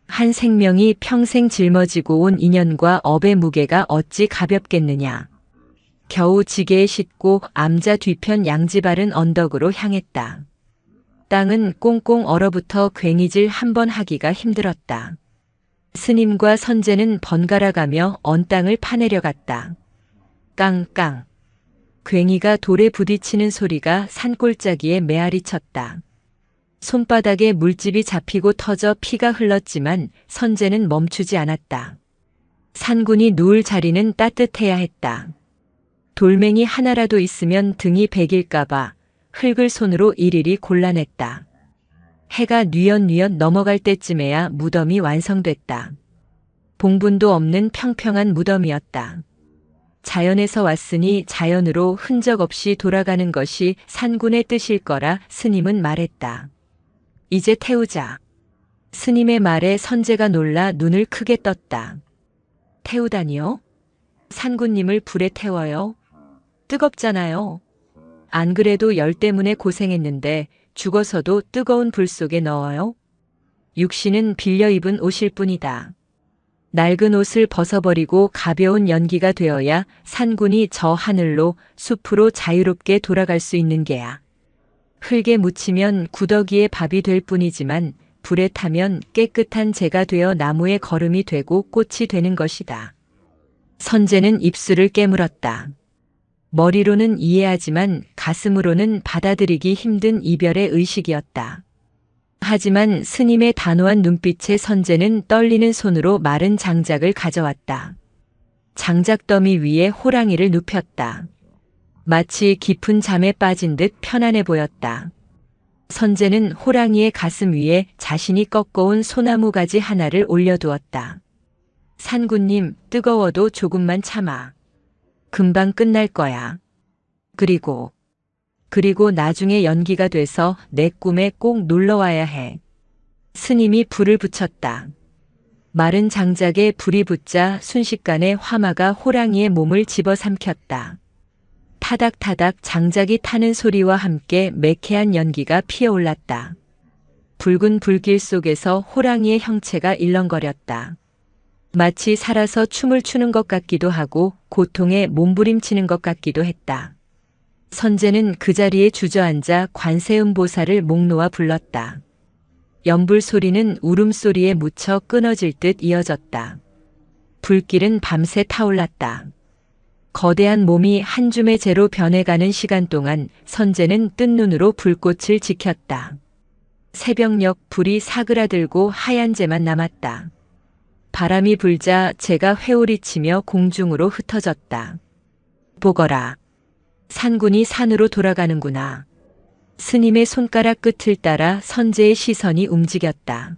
한 생명이 평생 짊어지고 온 인연과 업의 무게가 어찌 가볍겠느냐. 겨우 지게에 싣고 암자 뒤편 양지 바른 언덕으로 향했다. 땅은 꽁꽁 얼어붙어 괭이질 한 번 하기가 힘들었다. 스님과 선제는 번갈아가며 언 땅을 파내려갔다. 깡깡. 괭이가 돌에 부딪히는 소리가 산골짜기에 메아리 쳤다. 손바닥에 물집이 잡히고 터져 피가 흘렀지만 선제는 멈추지 않았다. 산군이 누울 자리는 따뜻해야 했다. 돌멩이 하나라도 있으면 등이 베길까봐 흙을 손으로 일일이 골라냈다. 해가 뉘엿뉘엿 넘어갈 때쯤에야 무덤이 완성됐다. 봉분도 없는 평평한 무덤이었다. 자연에서 왔으니 자연으로 흔적 없이 돌아가는 것이 산군의 뜻일 거라 스님은 말했다. 이제 태우자. 스님의 말에 선제가 놀라 눈을 크게 떴다. 태우다니요? 산군님을 불에 태워요? 뜨겁잖아요. 안 그래도 열 때문에 고생했는데 죽어서도 뜨거운 불 속에 넣어요? 육신은 빌려 입은 옷일 뿐이다. 낡은 옷을 벗어버리고 가벼운 연기가 되어야 산군이 저 하늘로 숲으로 자유롭게 돌아갈 수 있는 게야. 흙에 묻히면 구더기에 밥이 될 뿐이지만 불에 타면 깨끗한 재가 되어 나무의 거름이 되고 꽃이 되는 것이다. 선제는 입술을 깨물었다. 머리로는 이해하지만 가슴으로는 받아들이기 힘든 이별의 의식이었다. 하지만 스님의 단호한 눈빛에 선제는 떨리는 손으로 마른 장작을 가져왔다. 장작더미 위에 호랑이를 눕혔다. 마치 깊은 잠에 빠진 듯 편안해 보였다. 선제는 호랑이의 가슴 위에 자신이 꺾어온 소나무 가지 하나를 올려두었다. 산군님, 뜨거워도 조금만 참아. 금방 끝날 거야. 그리고 나중에 연기가 돼서 내 꿈에 꼭 놀러와야 해. 스님이 불을 붙였다. 마른 장작에 불이 붙자 순식간에 화마가 호랑이의 몸을 집어삼켰다. 타닥타닥 장작이 타는 소리와 함께 매캐한 연기가 피어올랐다. 붉은 불길 속에서 호랑이의 형체가 일렁거렸다. 마치 살아서 춤을 추는 것 같기도 하고 고통에 몸부림치는 것 같기도 했다. 선제는 그 자리에 주저앉아 관세음보살을 목 놓아 불렀다. 연불 소리는 울음소리에 묻혀 끊어질 듯 이어졌다. 불길은 밤새 타올랐다. 거대한 몸이 한 줌의 재로 변해가는 시간 동안 선제는 뜬 눈으로 불꽃을 지켰다. 새벽녘 불이 사그라들고 하얀 재만 남았다. 바람이 불자 재가 회오리치며 공중으로 흩어졌다. 보거라. 산군이 산으로 돌아가는구나. 스님의 손가락 끝을 따라 선제의 시선이 움직였다.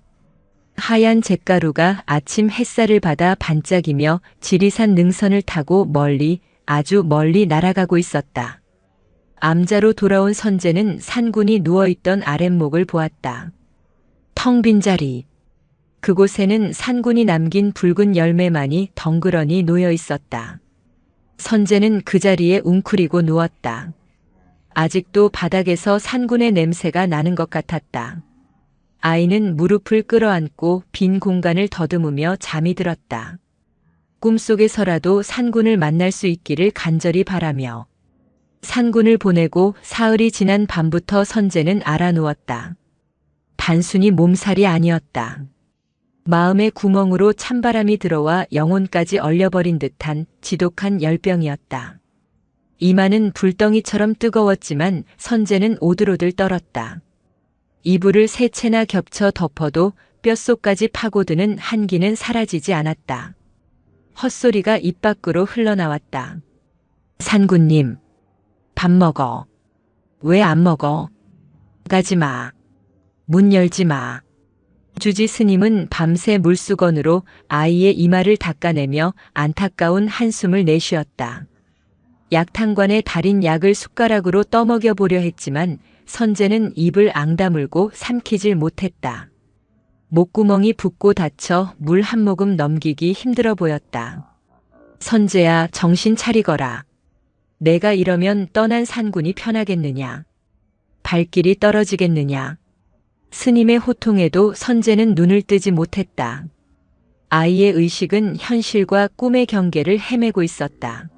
하얀 잿가루가 아침 햇살을 받아 반짝이며 지리산 능선을 타고 멀리, 아주 멀리 날아가고 있었다. 암자로 돌아온 선제는 산군이 누워있던 아랫목을 보았다. 텅 빈 자리. 그곳에는 산군이 남긴 붉은 열매만이 덩그러니 놓여 있었다. 선제는 그 자리에 웅크리고 누웠다. 아직도 바닥에서 산군의 냄새가 나는 것 같았다. 아이는 무릎을 끌어안고 빈 공간을 더듬으며 잠이 들었다. 꿈속에서라도 산군을 만날 수 있기를 간절히 바라며 산군을 보내고 사흘이 지난 밤부터 선제는 알아누웠다. 단순히 몸살이 아니었다. 마음의 구멍으로 찬바람이 들어와 영혼까지 얼려버린 듯한 지독한 열병이었다. 이마는 불덩이처럼 뜨거웠지만 선제는 오들오들 떨었다. 이불을 세 채나 겹쳐 덮어도 뼛속까지 파고드는 한기는 사라지지 않았다. 헛소리가 입 밖으로 흘러나왔다. 산군님, 밥 먹어. 왜 안 먹어? 가지 마. 문 열지 마. 주지 스님은 밤새 물수건으로 아이의 이마를 닦아내며 안타까운 한숨을 내쉬었다. 약탕관에 달인 약을 숟가락으로 떠먹여 보려 했지만 선제는 입을 앙다물고 삼키질 못했다. 목구멍이 붓고 닫혀 물 한 모금 넘기기 힘들어 보였다. 선제야, 정신 차리거라. 내가 이러면 떠난 산군이 편하겠느냐? 발길이 떨어지겠느냐? 스님의 호통에도 선제는 눈을 뜨지 못했다. 아이의 의식은 현실과 꿈의 경계를 헤매고 있었다.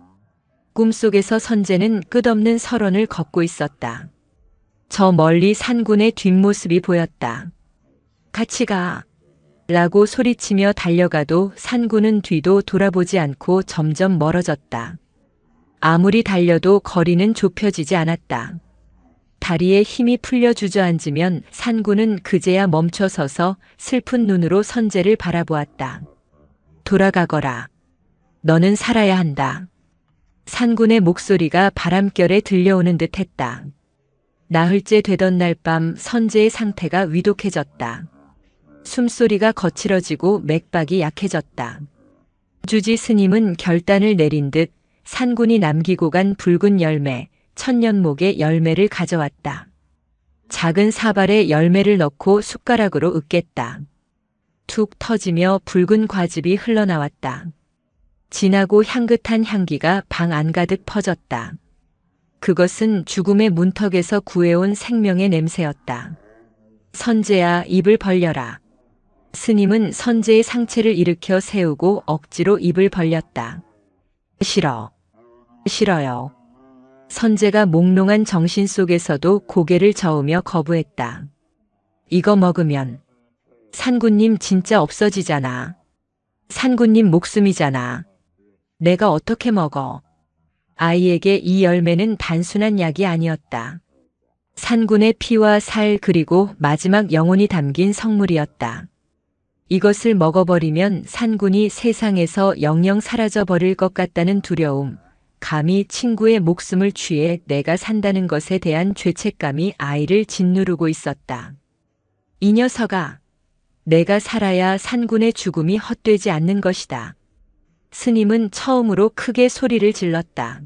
꿈속에서 선제는 끝없는 설원을 걷고 있었다. 저 멀리 산군의 뒷모습이 보였다. 같이 가. 라고 소리치며 달려가도 산군은 뒤도 돌아보지 않고 점점 멀어졌다. 아무리 달려도 거리는 좁혀지지 않았다. 다리에 힘이 풀려 주저앉으면 산군은 그제야 멈춰서서 슬픈 눈으로 선제를 바라보았다. 돌아가거라. 너는 살아야 한다. 산군의 목소리가 바람결에 들려오는 듯 했다. 나흘째 되던 날 밤 선제의 상태가 위독해졌다. 숨소리가 거칠어지고 맥박이 약해졌다. 주지 스님은 결단을 내린 듯 산군이 남기고 간 붉은 열매, 천년목의 열매를 가져왔다. 작은 사발에 열매를 넣고 숟가락으로 으깼다. 툭 터지며 붉은 과즙이 흘러나왔다. 진하고 향긋한 향기가 방 안가득 퍼졌다. 그것은 죽음의 문턱에서 구해온 생명의 냄새였다. 선제야, 입을 벌려라. 스님은 선제의 상체를 일으켜 세우고 억지로 입을 벌렸다. 싫어. 싫어요. 선제가 몽롱한 정신 속에서도 고개를 저으며 거부했다. 이거 먹으면 산군님 진짜 없어지잖아. 산군님 목숨이잖아. 내가 어떻게 먹어? 아이에게 이 열매는 단순한 약이 아니었다. 산군의 피와 살 그리고 마지막 영혼이 담긴 성물이었다. 이것을 먹어버리면 산군이 세상에서 영영 사라져버릴 것 같다는 두려움, 감히 친구의 목숨을 취해 내가 산다는 것에 대한 죄책감이 아이를 짓누르고 있었다. 이 녀석아, 내가 살아야 산군의 죽음이 헛되지 않는 것이다. 스님은 처음으로 크게 소리를 질렀다.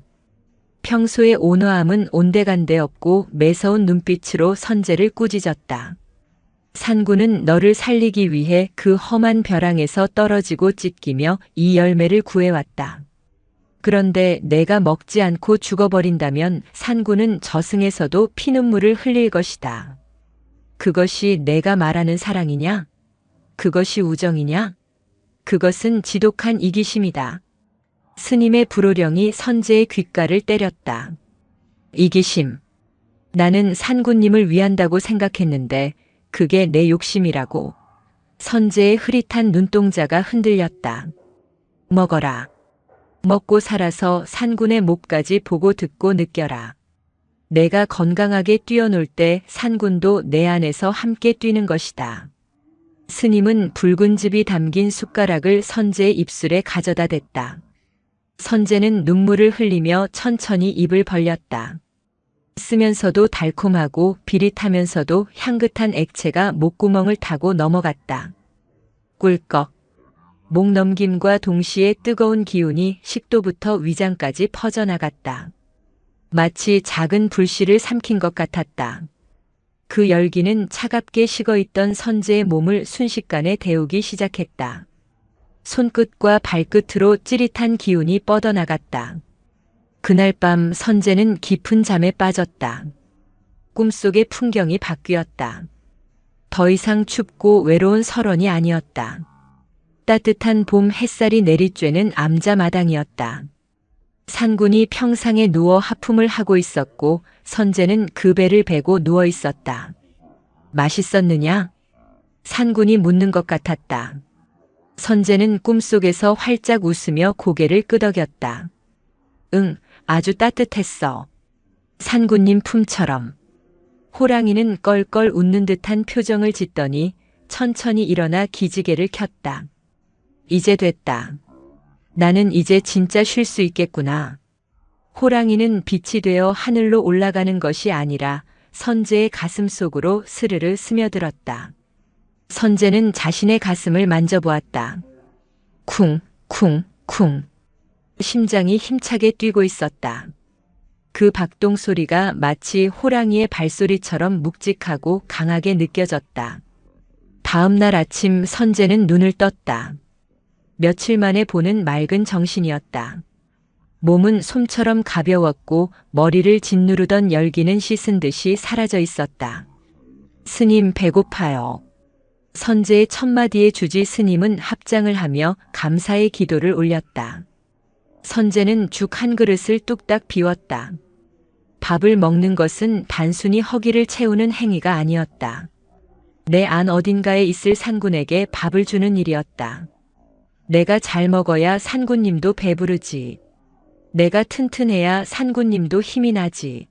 평소의 온화함은 온데간데 없고 매서운 눈빛으로 선제를 꾸짖었다. 산군은 너를 살리기 위해 그 험한 벼랑에서 떨어지고 찢기며 이 열매를 구해왔다. 그런데 내가 먹지 않고 죽어버린다면 산군은 저승에서도 피눈물을 흘릴 것이다. 그것이 내가 말하는 사랑이냐? 그것이 우정이냐? 그것은 지독한 이기심이다. 스님의 불호령이 선제의 귓가를 때렸다. 이기심. 나는 산군님을 위한다고 생각했는데 그게 내 욕심이라고. 선제의 흐릿한 눈동자가 흔들렸다. 먹어라. 먹고 살아서 산군의 목까지 보고 듣고 느껴라. 내가 건강하게 뛰어놀 때 산군도 내 안에서 함께 뛰는 것이다. 스님은 붉은 즙이 담긴 숟가락을 선제의 입술에 가져다 댔다. 선제는 눈물을 흘리며 천천히 입을 벌렸다. 쓰면서도 달콤하고 비릿하면서도 향긋한 액체가 목구멍을 타고 넘어갔다. 꿀꺽. 목 넘김과 동시에 뜨거운 기운이 식도부터 위장까지 퍼져나갔다. 마치 작은 불씨를 삼킨 것 같았다. 그 열기는 차갑게 식어있던 선제의 몸을 순식간에 데우기 시작했다. 손끝과 발끝으로 찌릿한 기운이 뻗어나갔다. 그날 밤 선제는 깊은 잠에 빠졌다. 꿈속의 풍경이 바뀌었다. 더 이상 춥고 외로운 설원이 아니었다. 따뜻한 봄 햇살이 내리쬐는 암자마당이었다. 산군이 평상에 누워 하품을 하고 있었고 선제는 그 배를 베고 누워 있었다. 맛있었느냐? 산군이 묻는 것 같았다. 선제는 꿈속에서 활짝 웃으며 고개를 끄덕였다. 응, 아주 따뜻했어. 산군님 품처럼. 호랑이는 껄껄 웃는 듯한 표정을 짓더니 천천히 일어나 기지개를 켰다. 이제 됐다. 나는 이제 진짜 쉴 수 있겠구나. 호랑이는 빛이 되어 하늘로 올라가는 것이 아니라 선제의 가슴 속으로 스르르 스며들었다. 선제는 자신의 가슴을 만져보았다. 쿵, 쿵, 쿵. 심장이 힘차게 뛰고 있었다. 그 박동 소리가 마치 호랑이의 발소리처럼 묵직하고 강하게 느껴졌다. 다음 날 아침 선제는 눈을 떴다. 며칠 만에 보는 맑은 정신이었다. 몸은 솜처럼 가벼웠고 머리를 짓누르던 열기는 씻은 듯이 사라져 있었다. 스님 배고파요. 선제의 첫마디에 주지 스님은 합장을 하며 감사의 기도를 올렸다. 선제는 죽 한 그릇을 뚝딱 비웠다. 밥을 먹는 것은 단순히 허기를 채우는 행위가 아니었다. 내 안 어딘가에 있을 산군에게 밥을 주는 일이었다. 내가 잘 먹어야 산군님도 배부르지. 내가 튼튼해야 산군님도 힘이 나지.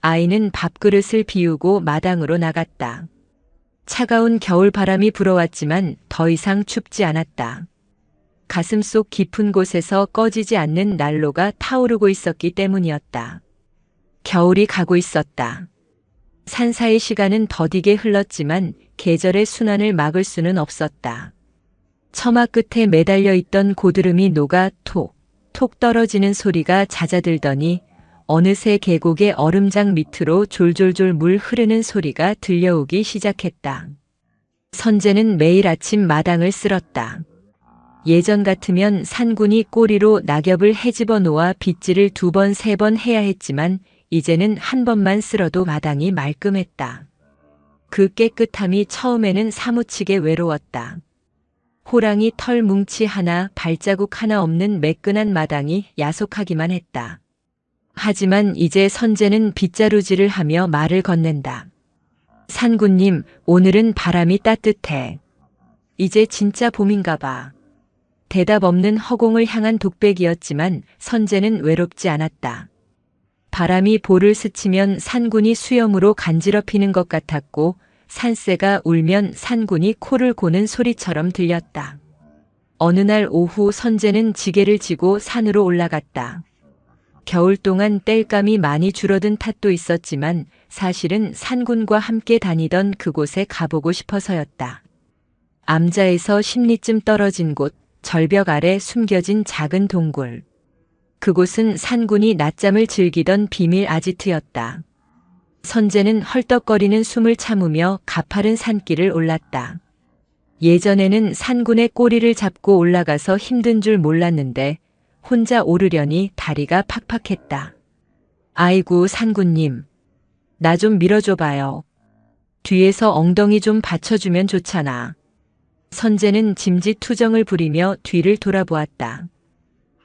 아이는 밥그릇을 비우고 마당으로 나갔다. 차가운 겨울 바람이 불어왔지만 더 이상 춥지 않았다. 가슴속 깊은 곳에서 꺼지지 않는 난로가 타오르고 있었기 때문이었다. 겨울이 가고 있었다. 산사의 시간은 더디게 흘렀지만 계절의 순환을 막을 수는 없었다. 처마 끝에 매달려 있던 고드름이 녹아 톡, 톡 떨어지는 소리가 잦아들더니 어느새 계곡의 얼음장 밑으로 졸졸졸 물 흐르는 소리가 들려오기 시작했다. 선제는 매일 아침 마당을 쓸었다. 예전 같으면 산군이 꼬리로 낙엽을 헤집어 놓아 빗질을 2번, 3번 해야 했지만 이제는 한 번만 쓸어도 마당이 말끔했다. 그 깨끗함이 처음에는 사무치게 외로웠다. 호랑이 털 뭉치 하나, 발자국 하나 없는 매끈한 마당이 야속하기만 했다. 하지만 이제 선제는 빗자루질을 하며 말을 건넨다. 산군님, 오늘은 바람이 따뜻해. 이제 진짜 봄인가 봐. 대답 없는 허공을 향한 독백이었지만 선제는 외롭지 않았다. 바람이 볼을 스치면 산군이 수염으로 간지럽히는 것 같았고 산새가 울면 산군이 코를 고는 소리처럼 들렸다. 어느 날 오후 선제는 지게를 지고 산으로 올라갔다. 겨울 동안 땔감이 많이 줄어든 탓도 있었지만 사실은 산군과 함께 다니던 그곳에 가보고 싶어서였다. 암자에서 10리쯤 떨어진 곳, 절벽 아래 숨겨진 작은 동굴. 그곳은 산군이 낮잠을 즐기던 비밀 아지트였다. 선제는 헐떡거리는 숨을 참으며 가파른 산길을 올랐다. 예전에는 산군의 꼬리를 잡고 올라가서 힘든 줄 몰랐는데 혼자 오르려니 다리가 팍팍했다. 아이고 산군님, 나 좀 밀어줘봐요. 뒤에서 엉덩이 좀 받쳐주면 좋잖아. 선제는 짐짓투정을 부리며 뒤를 돌아보았다.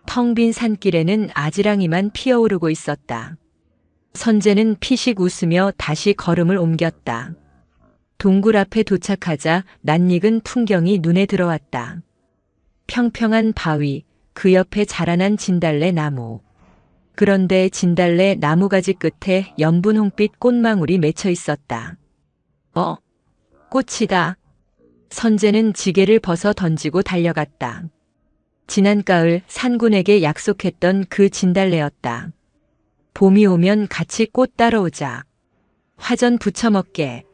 텅 빈 산길에는 아지랑이만 피어오르고 있었다. 선제는 피식 웃으며 다시 걸음을 옮겼다. 동굴 앞에 도착하자 낯익은 풍경이 눈에 들어왔다. 평평한 바위, 그 옆에 자라난 진달래 나무. 그런데 진달래 나무가지 끝에 연분홍빛 꽃망울이 맺혀 있었다. 꽃이다. 선제는 지게를 벗어 던지고 달려갔다. 지난 가을 산군에게 약속했던 그 진달래였다. 봄이 오면 같이 꽃 따러오자. 화전 부쳐 먹게.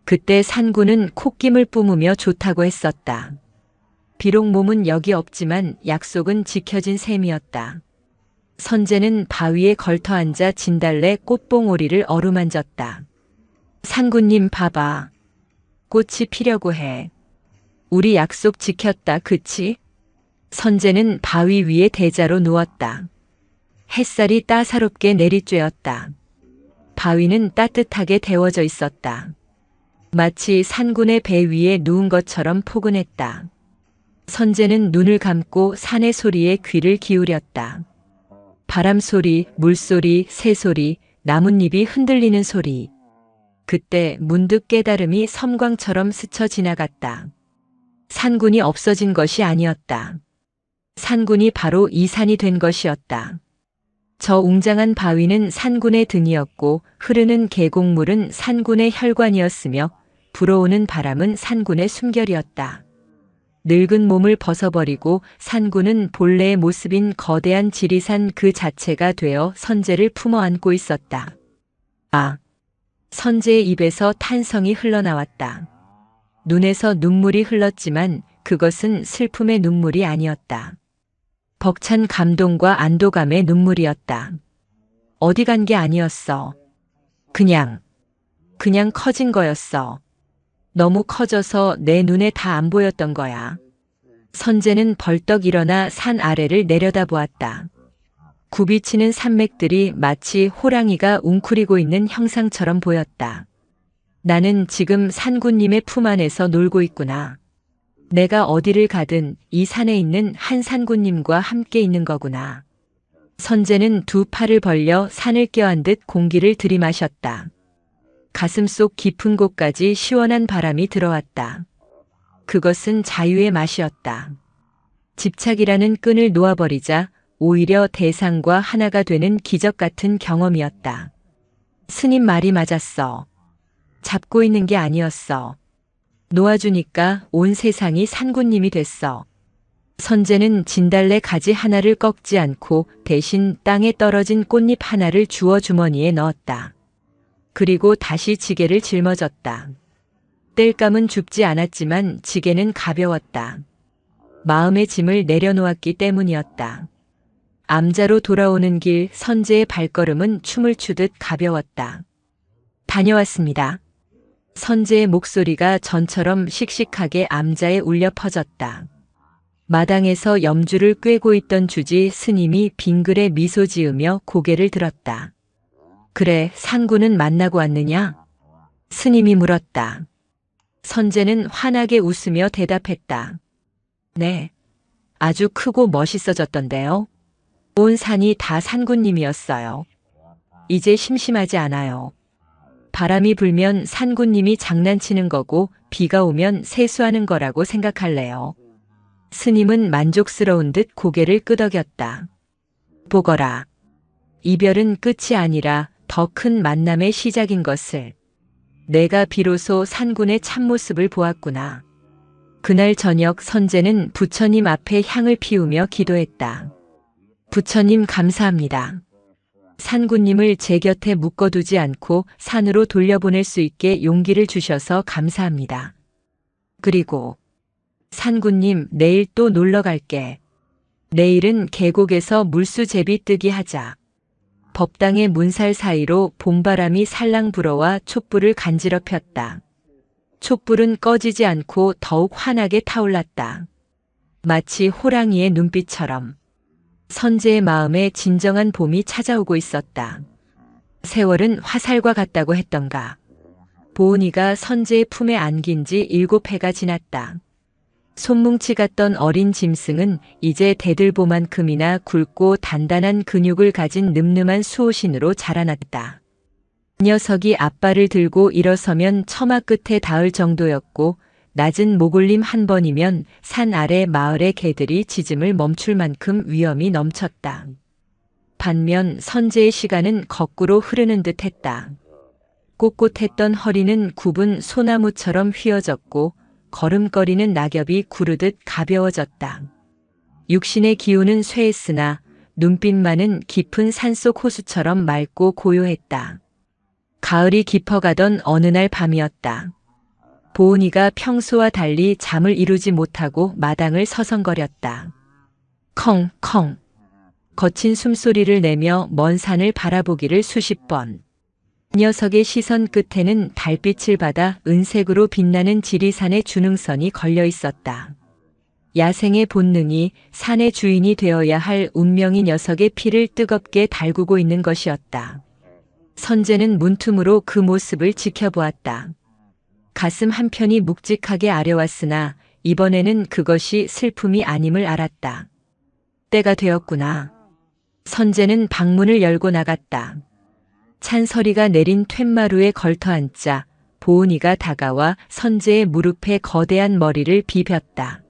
그때 산군은 콧김을 뿜으며 좋다고 했었다. 비록 몸은 여기 없지만 약속은 지켜진 셈이었다. 선제는 바위에 걸터 앉아 진달래 꽃봉오리를 어루만졌다. 산군님 봐봐. 꽃이 피려고 해. 우리 약속 지켰다, 그치? 선제는 바위 위에 대자로 누웠다. 햇살이 따사롭게 내리쬐었다. 바위는 따뜻하게 데워져 있었다. 마치 산군의 배 위에 누운 것처럼 포근했다. 선제는 눈을 감고 산의 소리에 귀를 기울였다. 바람 소리, 물소리, 새소리, 나뭇잎이 흔들리는 소리. 그때 문득 깨달음이 섬광처럼 스쳐 지나갔다. 산군이 없어진 것이 아니었다. 산군이 바로 이 산이 된 것이었다. 저 웅장한 바위는 산군의 등이었고 흐르는 계곡물은 산군의 혈관이었으며 불어오는 바람은 산군의 숨결이었다. 늙은 몸을 벗어버리고 산군은 본래의 모습인 거대한 지리산 그 자체가 되어 선제를 품어 안고 있었다. 아! 선제의 입에서 탄성이 흘러나왔다. 눈에서 눈물이 흘렀지만 그것은 슬픔의 눈물이 아니었다. 벅찬 감동과 안도감의 눈물이었다. 어디 간 게 아니었어. 그냥 커진 거였어. 너무 커져서 내 눈에 다 안 보였던 거야. 선제는 벌떡 일어나 산 아래를 내려다보았다. 굽이치는 산맥들이 마치 호랑이가 웅크리고 있는 형상처럼 보였다. 나는 지금 산군님의 품 안에서 놀고 있구나. 내가 어디를 가든 이 산에 있는 한 산군님과 함께 있는 거구나. 선재는 두 팔을 벌려 산을 껴안듯 공기를 들이마셨다. 가슴속 깊은 곳까지 시원한 바람이 들어왔다. 그것은 자유의 맛이었다. 집착이라는 끈을 놓아버리자 오히려 대상과 하나가 되는 기적 같은 경험이었다. 스님 말이 맞았어. 잡고 있는 게 아니었어. 놓아주니까 온 세상이 산군님이 됐어. 선재는 진달래 가지 하나를 꺾지 않고 대신 땅에 떨어진 꽃잎 하나를 주워 주머니에 넣었다. 그리고 다시 지게를 짊어졌다. 땔감은 줍지 않았지만 지게는 가벼웠다. 마음의 짐을 내려놓았기 때문이었다. 암자로 돌아오는 길 선재의 발걸음은 춤을 추듯 가벼웠다. 다녀왔습니다. 선재의 목소리가 전처럼 씩씩하게 암자에 울려 퍼졌다. 마당에서 염주를 꿰고 있던 주지 스님이 빙글에 미소 지으며 고개를 들었다. 그래, 산군은 만나고 왔느냐? 스님이 물었다. 선재는 환하게 웃으며 대답했다. 네, 아주 크고 멋있어졌던데요. 온 산이 다 산군님이었어요. 이제 심심하지 않아요. 바람이 불면 산군님이 장난치는 거고 비가 오면 세수하는 거라고 생각할래요. 스님은 만족스러운 듯 고개를 끄덕였다. 보거라. 이별은 끝이 아니라 더 큰 만남의 시작인 것을. 내가 비로소 산군의 참모습을 보았구나. 그날 저녁 선재는 부처님 앞에 향을 피우며 기도했다. 부처님 감사합니다. 산군님을 제 곁에 묶어두지 않고 산으로 돌려보낼 수 있게 용기를 주셔서 감사합니다. 그리고 산군님 내일 또 놀러 갈게. 내일은 계곡에서 물수제비 뜨기 하자. 법당의 문살 사이로 봄바람이 살랑 불어와 촛불을 간지러 폈다. 촛불은 꺼지지 않고 더욱 환하게 타올랐다. 마치 호랑이의 눈빛처럼. 선재의 마음에 진정한 봄이 찾아오고 있었다. 세월은 화살과 같다고 했던가. 보은이가 선재의 품에 안긴 지 7해가 지났다. 손뭉치 같던 어린 짐승은 이제 대들보만큼이나 굵고 단단한 근육을 가진 늠름한 수호신으로 자라났다. 녀석이 앞발을 들고 일어서면 처마 끝에 닿을 정도였고 낮은 목울림 한 번이면 산 아래 마을의 개들이 짖음을 멈출 만큼 위엄이 넘쳤다. 반면 선재의 시간은 거꾸로 흐르는 듯 했다. 꼿꼿했던 허리는 굽은 소나무처럼 휘어졌고 걸음거리는 낙엽이 구르듯 가벼워졌다. 육신의 기운은 쇠했으나 눈빛만은 깊은 산속 호수처럼 맑고 고요했다. 가을이 깊어가던 어느 날 밤이었다. 보은이가 평소와 달리 잠을 이루지 못하고 마당을 서성거렸다. 컹컹. 거친 숨소리를 내며 먼 산을 바라보기를 수십 번. 녀석의 시선 끝에는 달빛을 받아 은색으로 빛나는 지리산의 주능선이 걸려 있었다. 야생의 본능이 산의 주인이 되어야 할 운명이 녀석의 피를 뜨겁게 달구고 있는 것이었다. 선재는 문틈으로 그 모습을 지켜보았다. 가슴 한편이 묵직하게 아려왔으나 이번에는 그것이 슬픔이 아님을 알았다. 때가 되었구나. 선재는 방문을 열고 나갔다. 찬서리가 내린 툇마루에 걸터앉자 보은이가 다가와 선재의 무릎에 거대한 머리를 비볐다.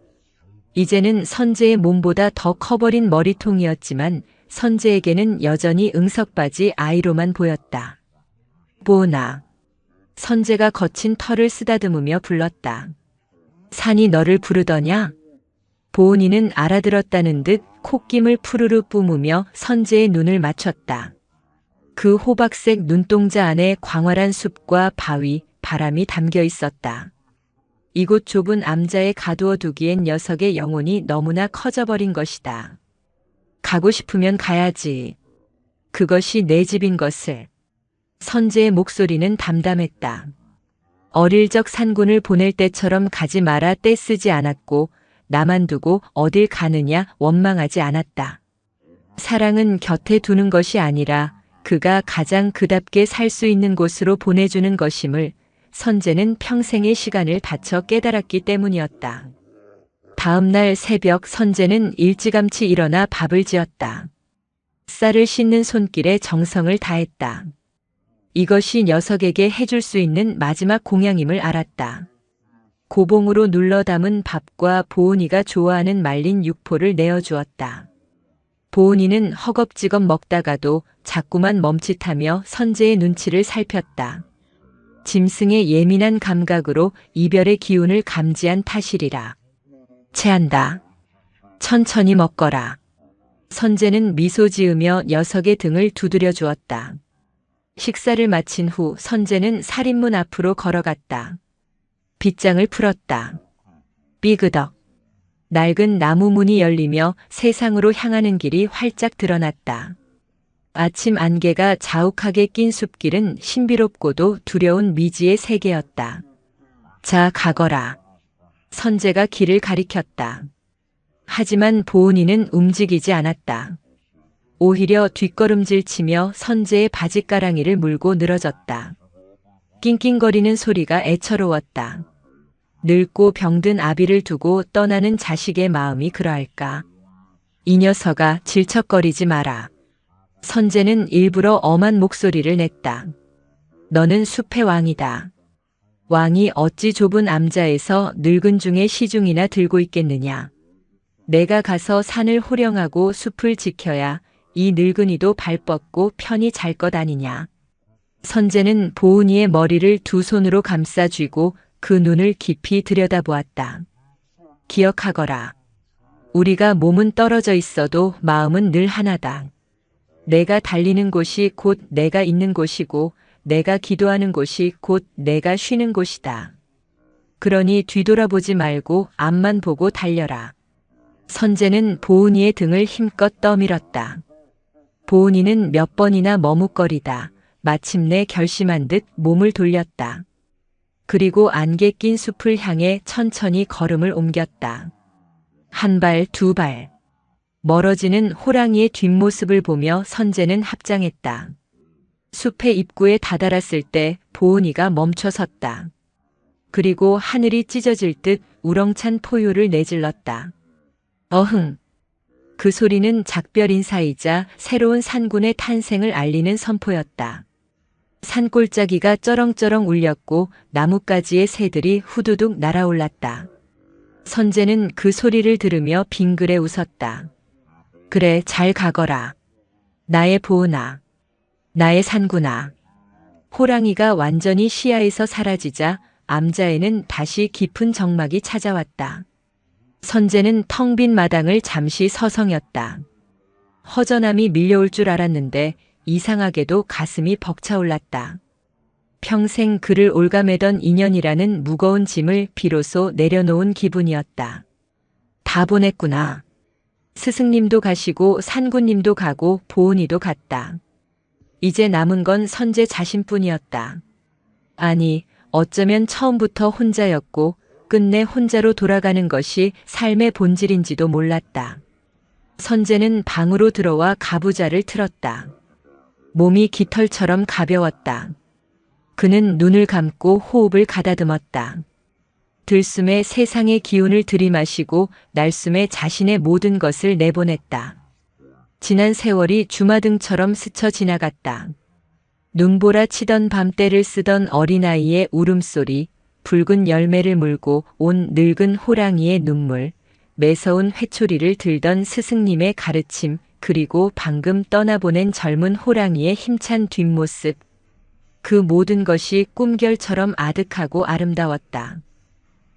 이제는 선재의 몸보다 더 커버린 머리통이었지만 선재에게는 여전히 응석바지 아이로만 보였다. 보은아. 선재가 거친 털을 쓰다듬으며 불렀다. 산이 너를 부르더냐? 보은이는 알아들었다는 듯 콧김을 푸르르 뿜으며 선재의 눈을 맞췄다. 그 호박색 눈동자 안에 광활한 숲과 바위, 바람이 담겨 있었다. 이곳 좁은 암자에 가두어 두기엔 녀석의 영혼이 너무나 커져버린 것이다. 가고 싶으면 가야지. 그것이 내 집인 것을. 선재의 목소리는 담담했다. 어릴 적 산군을 보낼 때처럼 가지 마라 떼쓰지 않았고 나만 두고 어딜 가느냐 원망하지 않았다. 사랑은 곁에 두는 것이 아니라 그가 가장 그답게 살 수 있는 곳으로 보내주는 것임을 선재는 평생의 시간을 바쳐 깨달았기 때문이었다. 다음 날 새벽 선재는 일찌감치 일어나 밥을 지었다. 쌀을 씻는 손길에 정성을 다했다. 이것이 녀석에게 해줄 수 있는 마지막 공양임을 알았다. 고봉으로 눌러 담은 밥과 보은이가 좋아하는 말린 육포를 내어주었다. 보은이는 허겁지겁 먹다가도 자꾸만 멈칫하며 선재의 눈치를 살폈다. 짐승의 예민한 감각으로 이별의 기운을 감지한 탓이리라. 체한다. 천천히 먹거라. 선재는 미소 지으며 녀석의 등을 두드려 주었다. 식사를 마친 후 선재는 살인문 앞으로 걸어갔다. 빗장을 풀었다. 삐그덕. 낡은 나무 문이 열리며 세상으로 향하는 길이 활짝 드러났다. 아침 안개가 자욱하게 낀 숲길은 신비롭고도 두려운 미지의 세계였다. 자, 가거라. 선재가 길을 가리켰다. 하지만 보은이는 움직이지 않았다. 오히려 뒷걸음질 치며 선재의 바짓가랑이를 물고 늘어졌다. 낑낑거리는 소리가 애처로웠다. 늙고 병든 아비를 두고 떠나는 자식의 마음이 그러할까. 이 녀석아, 질척거리지 마라. 선재는 일부러 엄한 목소리를 냈다. 너는 숲의 왕이다. 왕이 어찌 좁은 암자에서 늙은 중에 시중이나 들고 있겠느냐. 내가 가서 산을 호령하고 숲을 지켜야 이 늙은이도 발 뻗고 편히 잘 것 아니냐. 선재는 보은이의 머리를 두 손으로 감싸 쥐고 그 눈을 깊이 들여다보았다. 기억하거라. 우리가 몸은 떨어져 있어도 마음은 늘 하나다. 내가 달리는 곳이 곧 내가 있는 곳이고 내가 기도하는 곳이 곧 내가 쉬는 곳이다. 그러니 뒤돌아보지 말고 앞만 보고 달려라. 선재는 보은이의 등을 힘껏 떠밀었다. 보은이는 몇 번이나 머뭇거리다 마침내 결심한 듯 몸을 돌렸다. 그리고 안개 낀 숲을 향해 천천히 걸음을 옮겼다. 한 발, 두 발. 멀어지는 호랑이의 뒷모습을 보며 선재는 합장했다. 숲의 입구에 다다랐을 때 보은이가 멈춰섰다. 그리고 하늘이 찢어질 듯 우렁찬 포효를 내질렀다. 어흥. 그 소리는 작별 인사이자 새로운 산군의 탄생을 알리는 선포였다. 산골짜기가 쩌렁쩌렁 울렸고 나뭇가지의 새들이 후두둑 날아올랐다. 선재는 그 소리를 들으며 빙그레 웃었다. 그래, 잘 가거라. 나의 보은아. 나의 산군아. 호랑이가 완전히 시야에서 사라지자 암자에는 다시 깊은 적막이 찾아왔다. 선재는 텅 빈 마당을 잠시 서성였다. 허전함이 밀려올 줄 알았는데 이상하게도 가슴이 벅차올랐다. 평생 그를 올가매던 인연이라는 무거운 짐을 비로소 내려놓은 기분이었다. 다 보냈구나. 스승님도 가시고 산군님도 가고 보은이도 갔다. 이제 남은 건 선재 자신뿐이었다. 아니, 어쩌면 처음부터 혼자였고 끝내 혼자로 돌아가는 것이 삶의 본질인지도 몰랐다. 선재는 방으로 들어와 가부좌를 틀었다. 몸이 깃털처럼 가벼웠다. 그는 눈을 감고 호흡을 가다듬었다. 들숨에 세상의 기운을 들이마시고 날숨에 자신의 모든 것을 내보냈다. 지난 세월이 주마등처럼 스쳐 지나갔다. 눈보라 치던 밤때를 쓰던 어린아이의 울음소리, 붉은 열매를 물고 온 늙은 호랑이의 눈물, 매서운 회초리를 들던 스승님의 가르침, 그리고 방금 떠나보낸 젊은 호랑이의 힘찬 뒷모습. 그 모든 것이 꿈결처럼 아득하고 아름다웠다.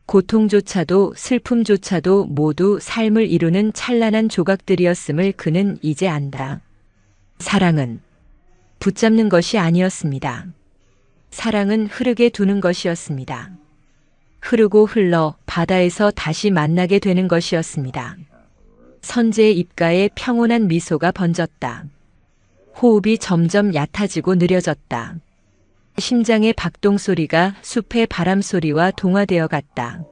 고통조차도 슬픔조차도 모두 삶을 이루는 찬란한 조각들이었음을 그는 이제 안다. 사랑은 붙잡는 것이 아니었습니다. 사랑은 흐르게 두는 것이었습니다. 흐르고 흘러 바다에서 다시 만나게 되는 것이었습니다. 선재의 입가에 평온한 미소가 번졌다. 호흡이 점점 얕아지고 느려졌다. 심장의 박동 소리가 숲의 바람 소리와 동화되어 갔다.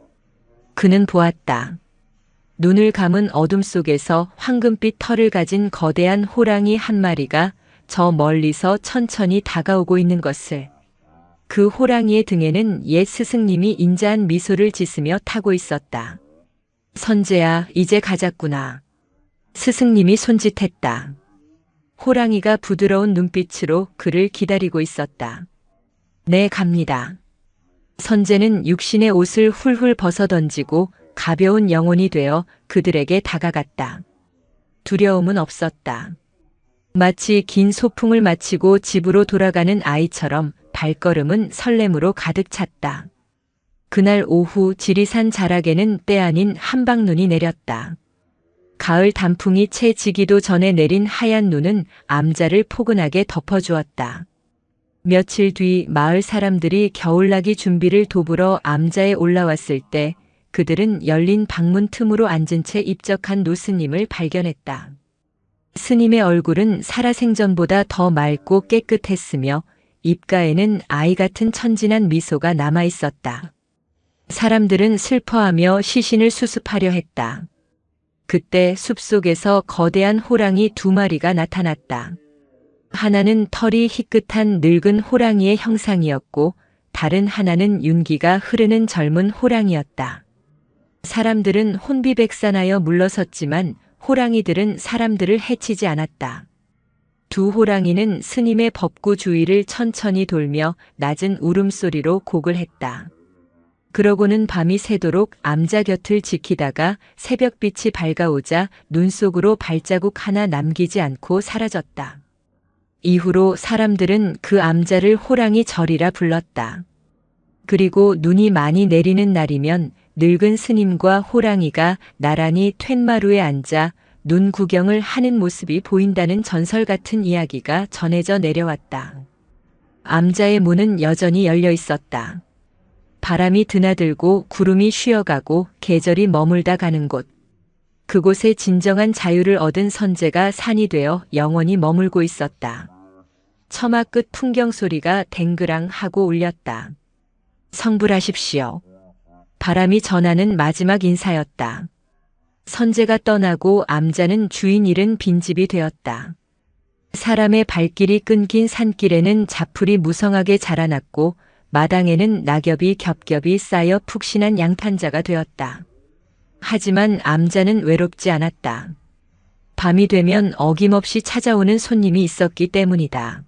그는 보았다. 눈을 감은 어둠 속에서 황금빛 털을 가진 거대한 호랑이 한 마리가 저 멀리서 천천히 다가오고 있는 것을. 그 호랑이의 등에는 옛 스승님이 인자한 미소를 짓으며 타고 있었다. 선재야, 이제 가자꾸나. 스승님이 손짓했다. 호랑이가 부드러운 눈빛으로 그를 기다리고 있었다. 네, 갑니다. 선재는 육신의 옷을 훌훌 벗어던지고 가벼운 영혼이 되어 그들에게 다가갔다. 두려움은 없었다. 마치 긴 소풍을 마치고 집으로 돌아가는 아이처럼 발걸음은 설렘으로 가득 찼다. 그날 오후 지리산 자락에는 때 아닌 한방눈이 내렸다. 가을 단풍이 채 지기도 전에 내린 하얀 눈은 암자를 포근하게 덮어주었다. 며칠 뒤 마을 사람들이 겨울나기 준비를 도우러 암자에 올라왔을 때 그들은 열린 방문 틈으로 앉은 채 입적한 노스님을 발견했다. 스님의 얼굴은 살아생전보다 더 맑고 깨끗했으며 입가에는 아이 같은 천진한 미소가 남아 있었다. 사람들은 슬퍼하며 시신을 수습하려 했다. 그때 숲속에서 거대한 호랑이 2마리가 나타났다. 하나는 털이 희끗한 늙은 호랑이의 형상이었고 다른 하나는 윤기가 흐르는 젊은 호랑이였다. 사람들은 혼비백산하여 물러섰지만 호랑이들은 사람들을 해치지 않았다. 2 호랑이는 스님의 법구 주위를 천천히 돌며 낮은 울음소리로 곡을 했다. 그러고는 밤이 새도록 암자 곁을 지키다가 새벽빛이 밝아오자 눈 속으로 발자국 하나 남기지 않고 사라졌다. 이후로 사람들은 그 암자를 호랑이 절이라 불렀다. 그리고 눈이 많이 내리는 날이면 늙은 스님과 호랑이가 나란히 툇마루에 앉아 눈 구경을 하는 모습이 보인다는 전설 같은 이야기가 전해져 내려왔다. 암자의 문은 여전히 열려 있었다. 바람이 드나들고 구름이 쉬어가고 계절이 머물다 가는 곳. 그곳에 진정한 자유를 얻은 선재가 산이 되어 영원히 머물고 있었다. 처마 끝 풍경 소리가 댕그랑 하고 울렸다. 성불하십시오. 바람이 전하는 마지막 인사였다. 선재가 떠나고 암자는 주인 잃은 빈집이 되었다. 사람의 발길이 끊긴 산길에는 자풀이 무성하게 자라났고 마당에는 낙엽이 겹겹이 쌓여 푹신한 양탄자가 되었다. 하지만 암자는 외롭지 않았다. 밤이 되면 어김없이 찾아오는 손님이 있었기 때문이다.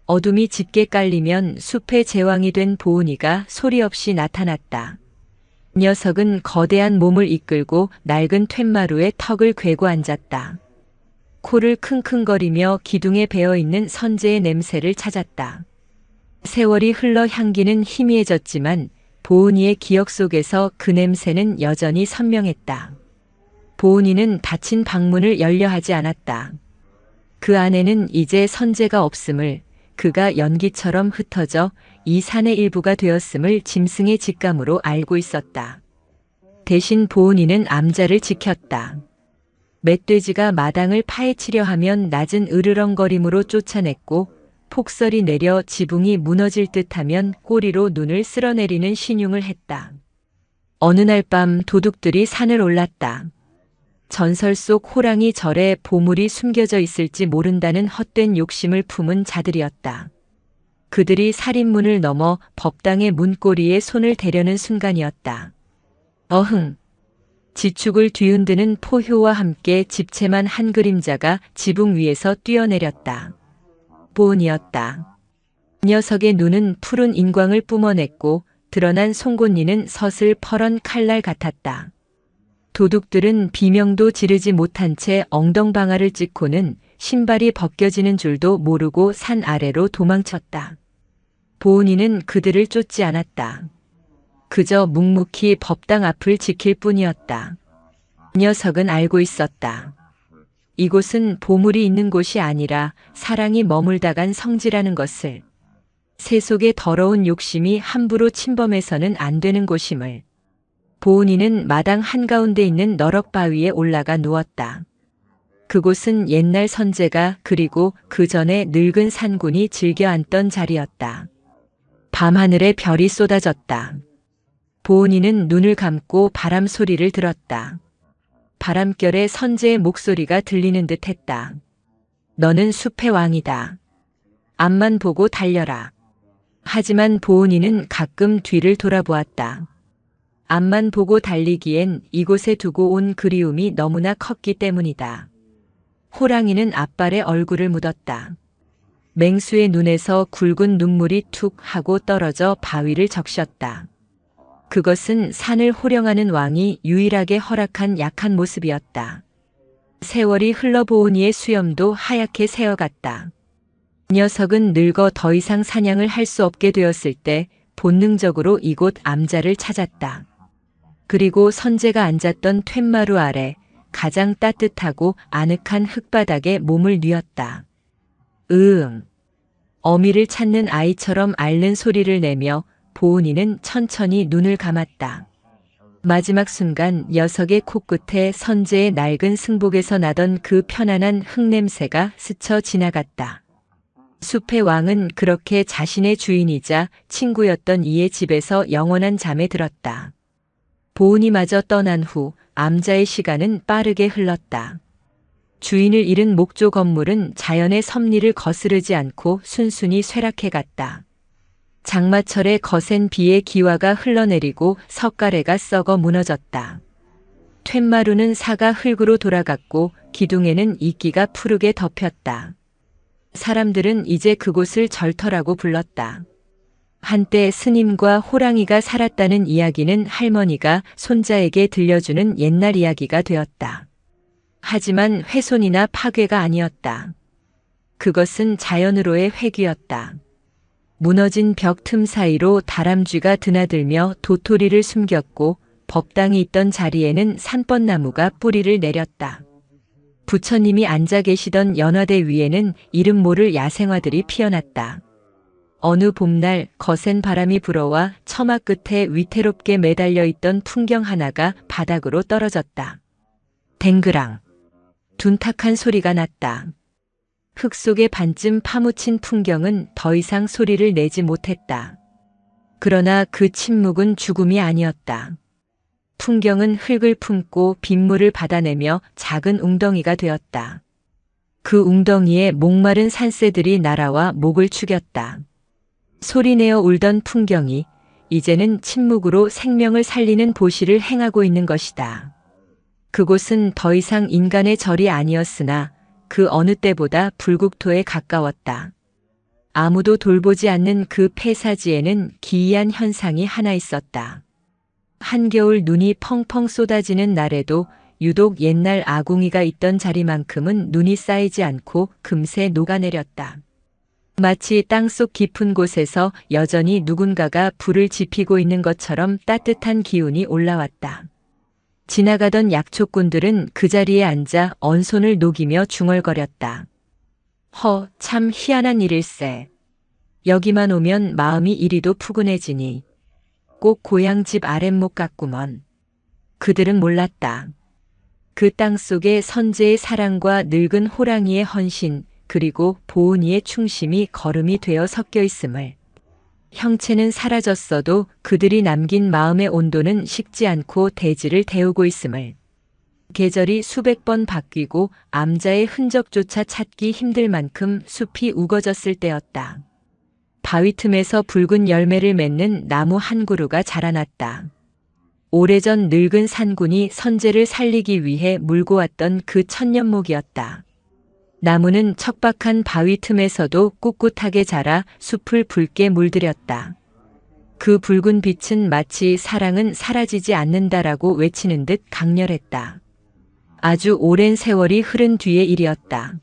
어둠이 짙게 깔리면 숲의 제왕이 된 보은이가 소리 없이 나타났다. 녀석은 거대한 몸을 이끌고 낡은 툇마루에 턱을 괴고 앉았다. 코를 킁킁거리며 기둥에 배어있는 선재의 냄새를 찾았다. 세월이 흘러 향기는 희미해졌지만 보은이의 기억 속에서 그 냄새는 여전히 선명했다. 보은이는 닫힌 방문을 열려하지 않았다. 그 안에는 이제 선재가 없음을, 그가 연기처럼 흩어져 이 산의 일부가 되었음을 짐승의 직감으로 알고 있었다. 대신 보은이는 암자를 지켰다. 멧돼지가 마당을 파헤치려 하면 낮은 으르렁거림으로 쫓아냈고 폭설이 내려 지붕이 무너질 듯하면 꼬리로 눈을 쓸어내리는 신용을 했다. 어느 날 밤 도둑들이 산을 올랐다. 전설 속 호랑이 절에 보물이 숨겨져 있을지 모른다는 헛된 욕심을 품은 자들이었다. 그들이 살인문을 넘어 법당의 문고리에 손을 대려는 순간이었다. 어흥! 지축을 뒤흔드는 포효와 함께 집채만 한 그림자가 지붕 위에서 뛰어내렸다. 보은이었다. 녀석의 눈은 푸른 인광을 뿜어냈고 드러난 송곳니는 서슬 퍼런 칼날 같았다. 도둑들은 비명도 지르지 못한 채 엉덩방아를 찍고는 신발이 벗겨지는 줄도 모르고 산 아래로 도망쳤다. 보은이는 그들을 쫓지 않았다. 그저 묵묵히 법당 앞을 지킬 뿐이었다. 녀석은 알고 있었다. 이곳은 보물이 있는 곳이 아니라 사랑이 머물다 간 성지라는 것을. 세속의 더러운 욕심이 함부로 침범해서는 안 되는 곳임을. 보은이는 마당 한가운데 있는 너럭바위에 올라가 누웠다. 그곳은 옛날 선재가 그리고 그 전에 늙은 산군이 즐겨 앉던 자리였다. 밤하늘에 별이 쏟아졌다. 보은이는 눈을 감고 바람 소리를 들었다. 바람결에 선제의 목소리가 들리는 듯 했다. 너는 숲의 왕이다. 앞만 보고 달려라. 하지만 보은이는 가끔 뒤를 돌아보았다. 앞만 보고 달리기엔 이곳에 두고 온 그리움이 너무나 컸기 때문이다. 호랑이는 앞발에 얼굴을 묻었다. 맹수의 눈에서 굵은 눈물이 툭 하고 떨어져 바위를 적셨다. 그것은 산을 호령하는 왕이 유일하게 허락한 약한 모습이었다. 세월이 흘러 보은이의 수염도 하얗게 새어갔다. 녀석은 늙어 더 이상 사냥을 할 수 없게 되었을 때 본능적으로 이곳 암자를 찾았다. 그리고 선제가 앉았던 툇마루 아래 가장 따뜻하고 아늑한 흙바닥에 몸을 뉘었다. 으응. 어미를 찾는 아이처럼 앓는 소리를 내며 보은이는 천천히 눈을 감았다. 마지막 순간 녀석의 코끝에 선제의 낡은 승복에서 나던 그 편안한 흙냄새가 스쳐 지나갔다. 숲의 왕은 그렇게 자신의 주인이자 친구였던 이의 집에서 영원한 잠에 들었다. 보은이마저 떠난 후 암자의 시간은 빠르게 흘렀다. 주인을 잃은 목조 건물은 자연의 섭리를 거스르지 않고 순순히 쇠락해갔다. 장마철에 거센 비에 기와가 흘러내리고 석가래가 썩어 무너졌다. 툇마루는 사가 흙으로 돌아갔고 기둥에는 이끼가 푸르게 덮였다. 사람들은 이제 그곳을 절터라고 불렀다. 한때 스님과 호랑이가 살았다는 이야기는 할머니가 손자에게 들려주는 옛날 이야기가 되었다. 하지만 훼손이나 파괴가 아니었다. 그것은 자연으로의 회귀였다. 무너진 벽 틈 사이로 다람쥐가 드나들며 도토리를 숨겼고 법당이 있던 자리에는 산뻗나무가 뿌리를 내렸다. 부처님이 앉아 계시던 연화대 위에는 이름 모를 야생화들이 피어났다. 어느 봄날 거센 바람이 불어와 처마 끝에 위태롭게 매달려 있던 풍경 하나가 바닥으로 떨어졌다. 댕그랑. 둔탁한 소리가 났다. 흙 속에 반쯤 파묻힌 풍경은 더 이상 소리를 내지 못했다. 그러나 그 침묵은 죽음이 아니었다. 풍경은 흙을 품고 빗물을 받아내며 작은 웅덩이가 되었다. 그 웅덩이에 목마른 산새들이 날아와 목을 축였다. 소리내어 울던 풍경이 이제는 침묵으로 생명을 살리는 보시를 행하고 있는 것이다. 그곳은 더 이상 인간의 절이 아니었으나 그 어느 때보다 불국토에 가까웠다. 아무도 돌보지 않는 그 폐사지에는 기이한 현상이 하나 있었다. 한겨울 눈이 펑펑 쏟아지는 날에도 유독 옛날 아궁이가 있던 자리만큼은 눈이 쌓이지 않고 금세 녹아내렸다. 마치 땅속 깊은 곳에서 여전히 누군가가 불을 지피고 있는 것처럼 따뜻한 기운이 올라왔다. 지나가던 약초꾼들은 그 자리에 앉아 언손을 녹이며 중얼거렸다. 참 희한한 일일세. 여기만 오면 마음이 이리도 푸근해지니. 꼭 고향집 아랫목 같구먼. 그들은 몰랐다. 그 땅속에 선제의 사랑과 늙은 호랑이의 헌신, 그리고 보은이의 충심이 거름이 되어 섞여 있음을. 형체는 사라졌어도 그들이 남긴 마음의 온도는 식지 않고 대지를 데우고 있음을. 계절이 수백 번 바뀌고 암자의 흔적조차 찾기 힘들 만큼 숲이 우거졌을 때였다. 바위 틈에서 붉은 열매를 맺는 나무 한 그루가 자라났다. 오래전 늙은 산군이 선제를 살리기 위해 물고 왔던 그 천년목이었다. 나무는 척박한 바위 틈에서도 꿋꿋하게 자라 숲을 붉게 물들였다. 그 붉은 빛은 마치 사랑은 사라지지 않는다라고 외치는 듯 강렬했다. 아주 오랜 세월이 흐른 뒤의 일이었다.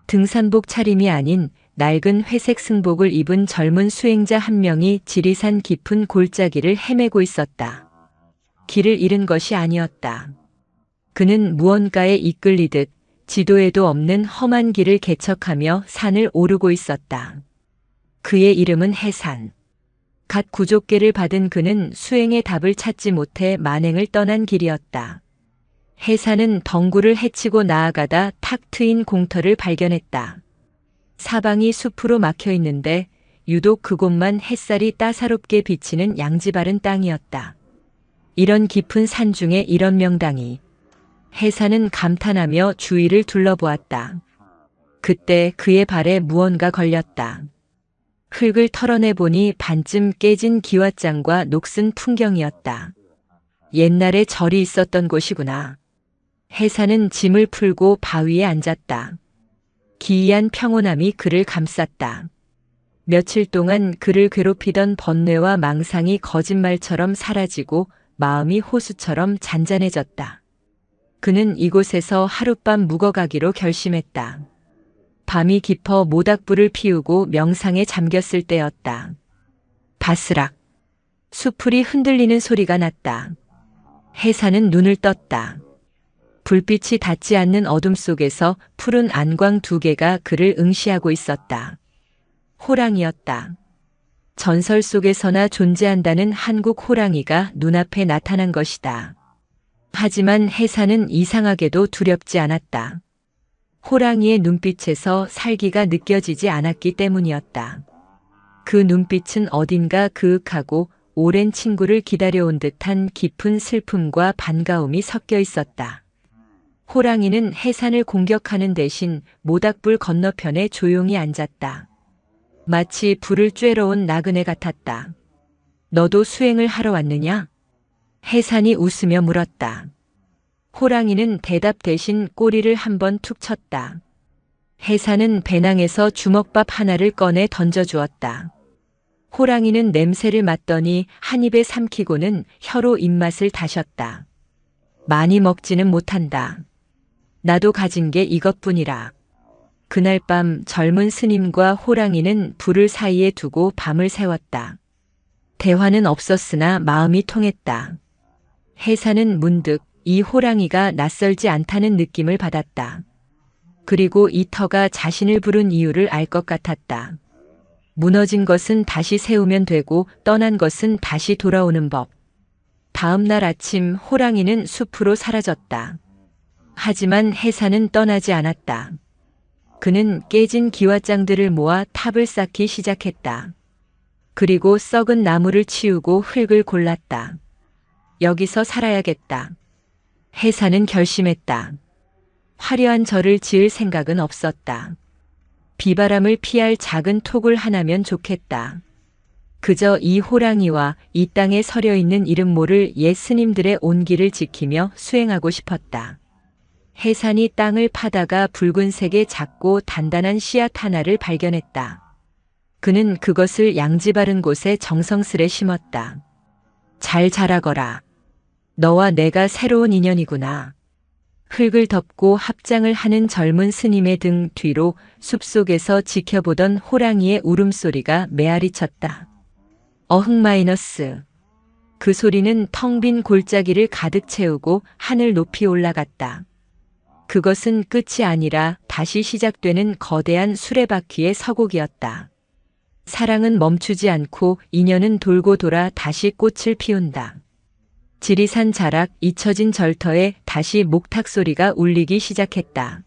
등산복 차림이 아닌 낡은 회색 승복을 입은 젊은 수행자 한 명이 지리산 깊은 골짜기를 헤매고 있었다. 길을 잃은 것이 아니었다. 그는 무언가에 이끌리듯 지도에도 없는 험한 길을 개척하며 산을 오르고 있었다. 그의 이름은 해산. 갓 구족계를 받은 그는 수행의 답을 찾지 못해 만행을 떠난 길이었다. 해산은 덩굴을 헤치고 나아가다 탁 트인 공터를 발견했다. 사방이 숲으로 막혀 있는데 유독 그곳만 햇살이 따사롭게 비치는 양지 바른 땅이었다. 이런 깊은 산 중에 이런 명당이. 해사는 감탄하며 주위를 둘러보았다. 그때 그의 발에 무언가 걸렸다. 흙을 털어내보니 반쯤 깨진 기왓장과 녹슨 풍경이었다. 옛날에 절이 있었던 곳이구나. 해사는 짐을 풀고 바위에 앉았다. 기이한 평온함이 그를 감쌌다. 며칠 동안 그를 괴롭히던 번뇌와 망상이 거짓말처럼 사라지고 마음이 호수처럼 잔잔해졌다. 그는 이곳에서 하룻밤 묵어가기로 결심했다. 밤이 깊어 모닥불을 피우고 명상에 잠겼을 때였다. 바스락. 수풀이 흔들리는 소리가 났다. 해사는 눈을 떴다. 불빛이 닿지 않는 어둠 속에서 푸른 안광 두 개가 그를 응시하고 있었다. 호랑이였다. 전설 속에서나 존재한다는 한국 호랑이가 눈앞에 나타난 것이다. 하지만 해사는 이상하게도 두렵지 않았다. 호랑이의 눈빛에서 살기가 느껴지지 않았기 때문이었다. 그 눈빛은 어딘가 그윽하고 오랜 친구를 기다려온 듯한 깊은 슬픔과 반가움이 섞여 있었다. 호랑이는 해산을 공격하는 대신 모닥불 건너편에 조용히 앉았다. 마치 불을 쬐러 온 나그네 같았다. 너도 수행을 하러 왔느냐? 해산이 웃으며 물었다. 호랑이는 대답 대신 꼬리를 한번 툭 쳤다. 해산은 배낭에서 주먹밥 하나를 꺼내 던져주었다. 호랑이는 냄새를 맡더니 한 입에 삼키고는 혀로 입맛을 다셨다. 많이 먹지는 못한다. 나도 가진 게 이것뿐이라. 그날 밤 젊은 스님과 호랑이는 불을 사이에 두고 밤을 새웠다. 대화는 없었으나 마음이 통했다. 해사는 문득 이 호랑이가 낯설지 않다는 느낌을 받았다. 그리고 이 터가 자신을 부른 이유를 알 것 같았다. 무너진 것은 다시 세우면 되고 떠난 것은 다시 돌아오는 법. 다음 날 아침 호랑이는 숲으로 사라졌다. 하지만 해사는 떠나지 않았다. 그는 깨진 기왓장들을 모아 탑을 쌓기 시작했다. 그리고 썩은 나무를 치우고 흙을 골랐다. 여기서 살아야겠다. 해사는 결심했다. 화려한 절을 지을 생각은 없었다. 비바람을 피할 작은 톡을 하나면 좋겠다. 그저 이 호랑이와 이 땅에 서려 있는 이름 모를 옛 스님들의 온기를 지키며 수행하고 싶었다. 해산이 땅을 파다가 붉은색의 작고 단단한 씨앗 하나를 발견했다. 그는 그것을 양지 바른 곳에 정성스레 심었다. 잘 자라거라. 너와 내가 새로운 인연이구나. 흙을 덮고 합장을 하는 젊은 스님의 등 뒤로 숲속에서 지켜보던 호랑이의 울음소리가 메아리쳤다. 어흥 마이너스. 그 소리는 텅 빈 골짜기를 가득 채우고 하늘 높이 올라갔다. 그것은 끝이 아니라 다시 시작되는 거대한 수레바퀴의 서곡이었다. 사랑은 멈추지 않고 인연은 돌고 돌아 다시 꽃을 피운다. 지리산 자락 잊혀진 절터에 다시 목탁 소리가 울리기 시작했다.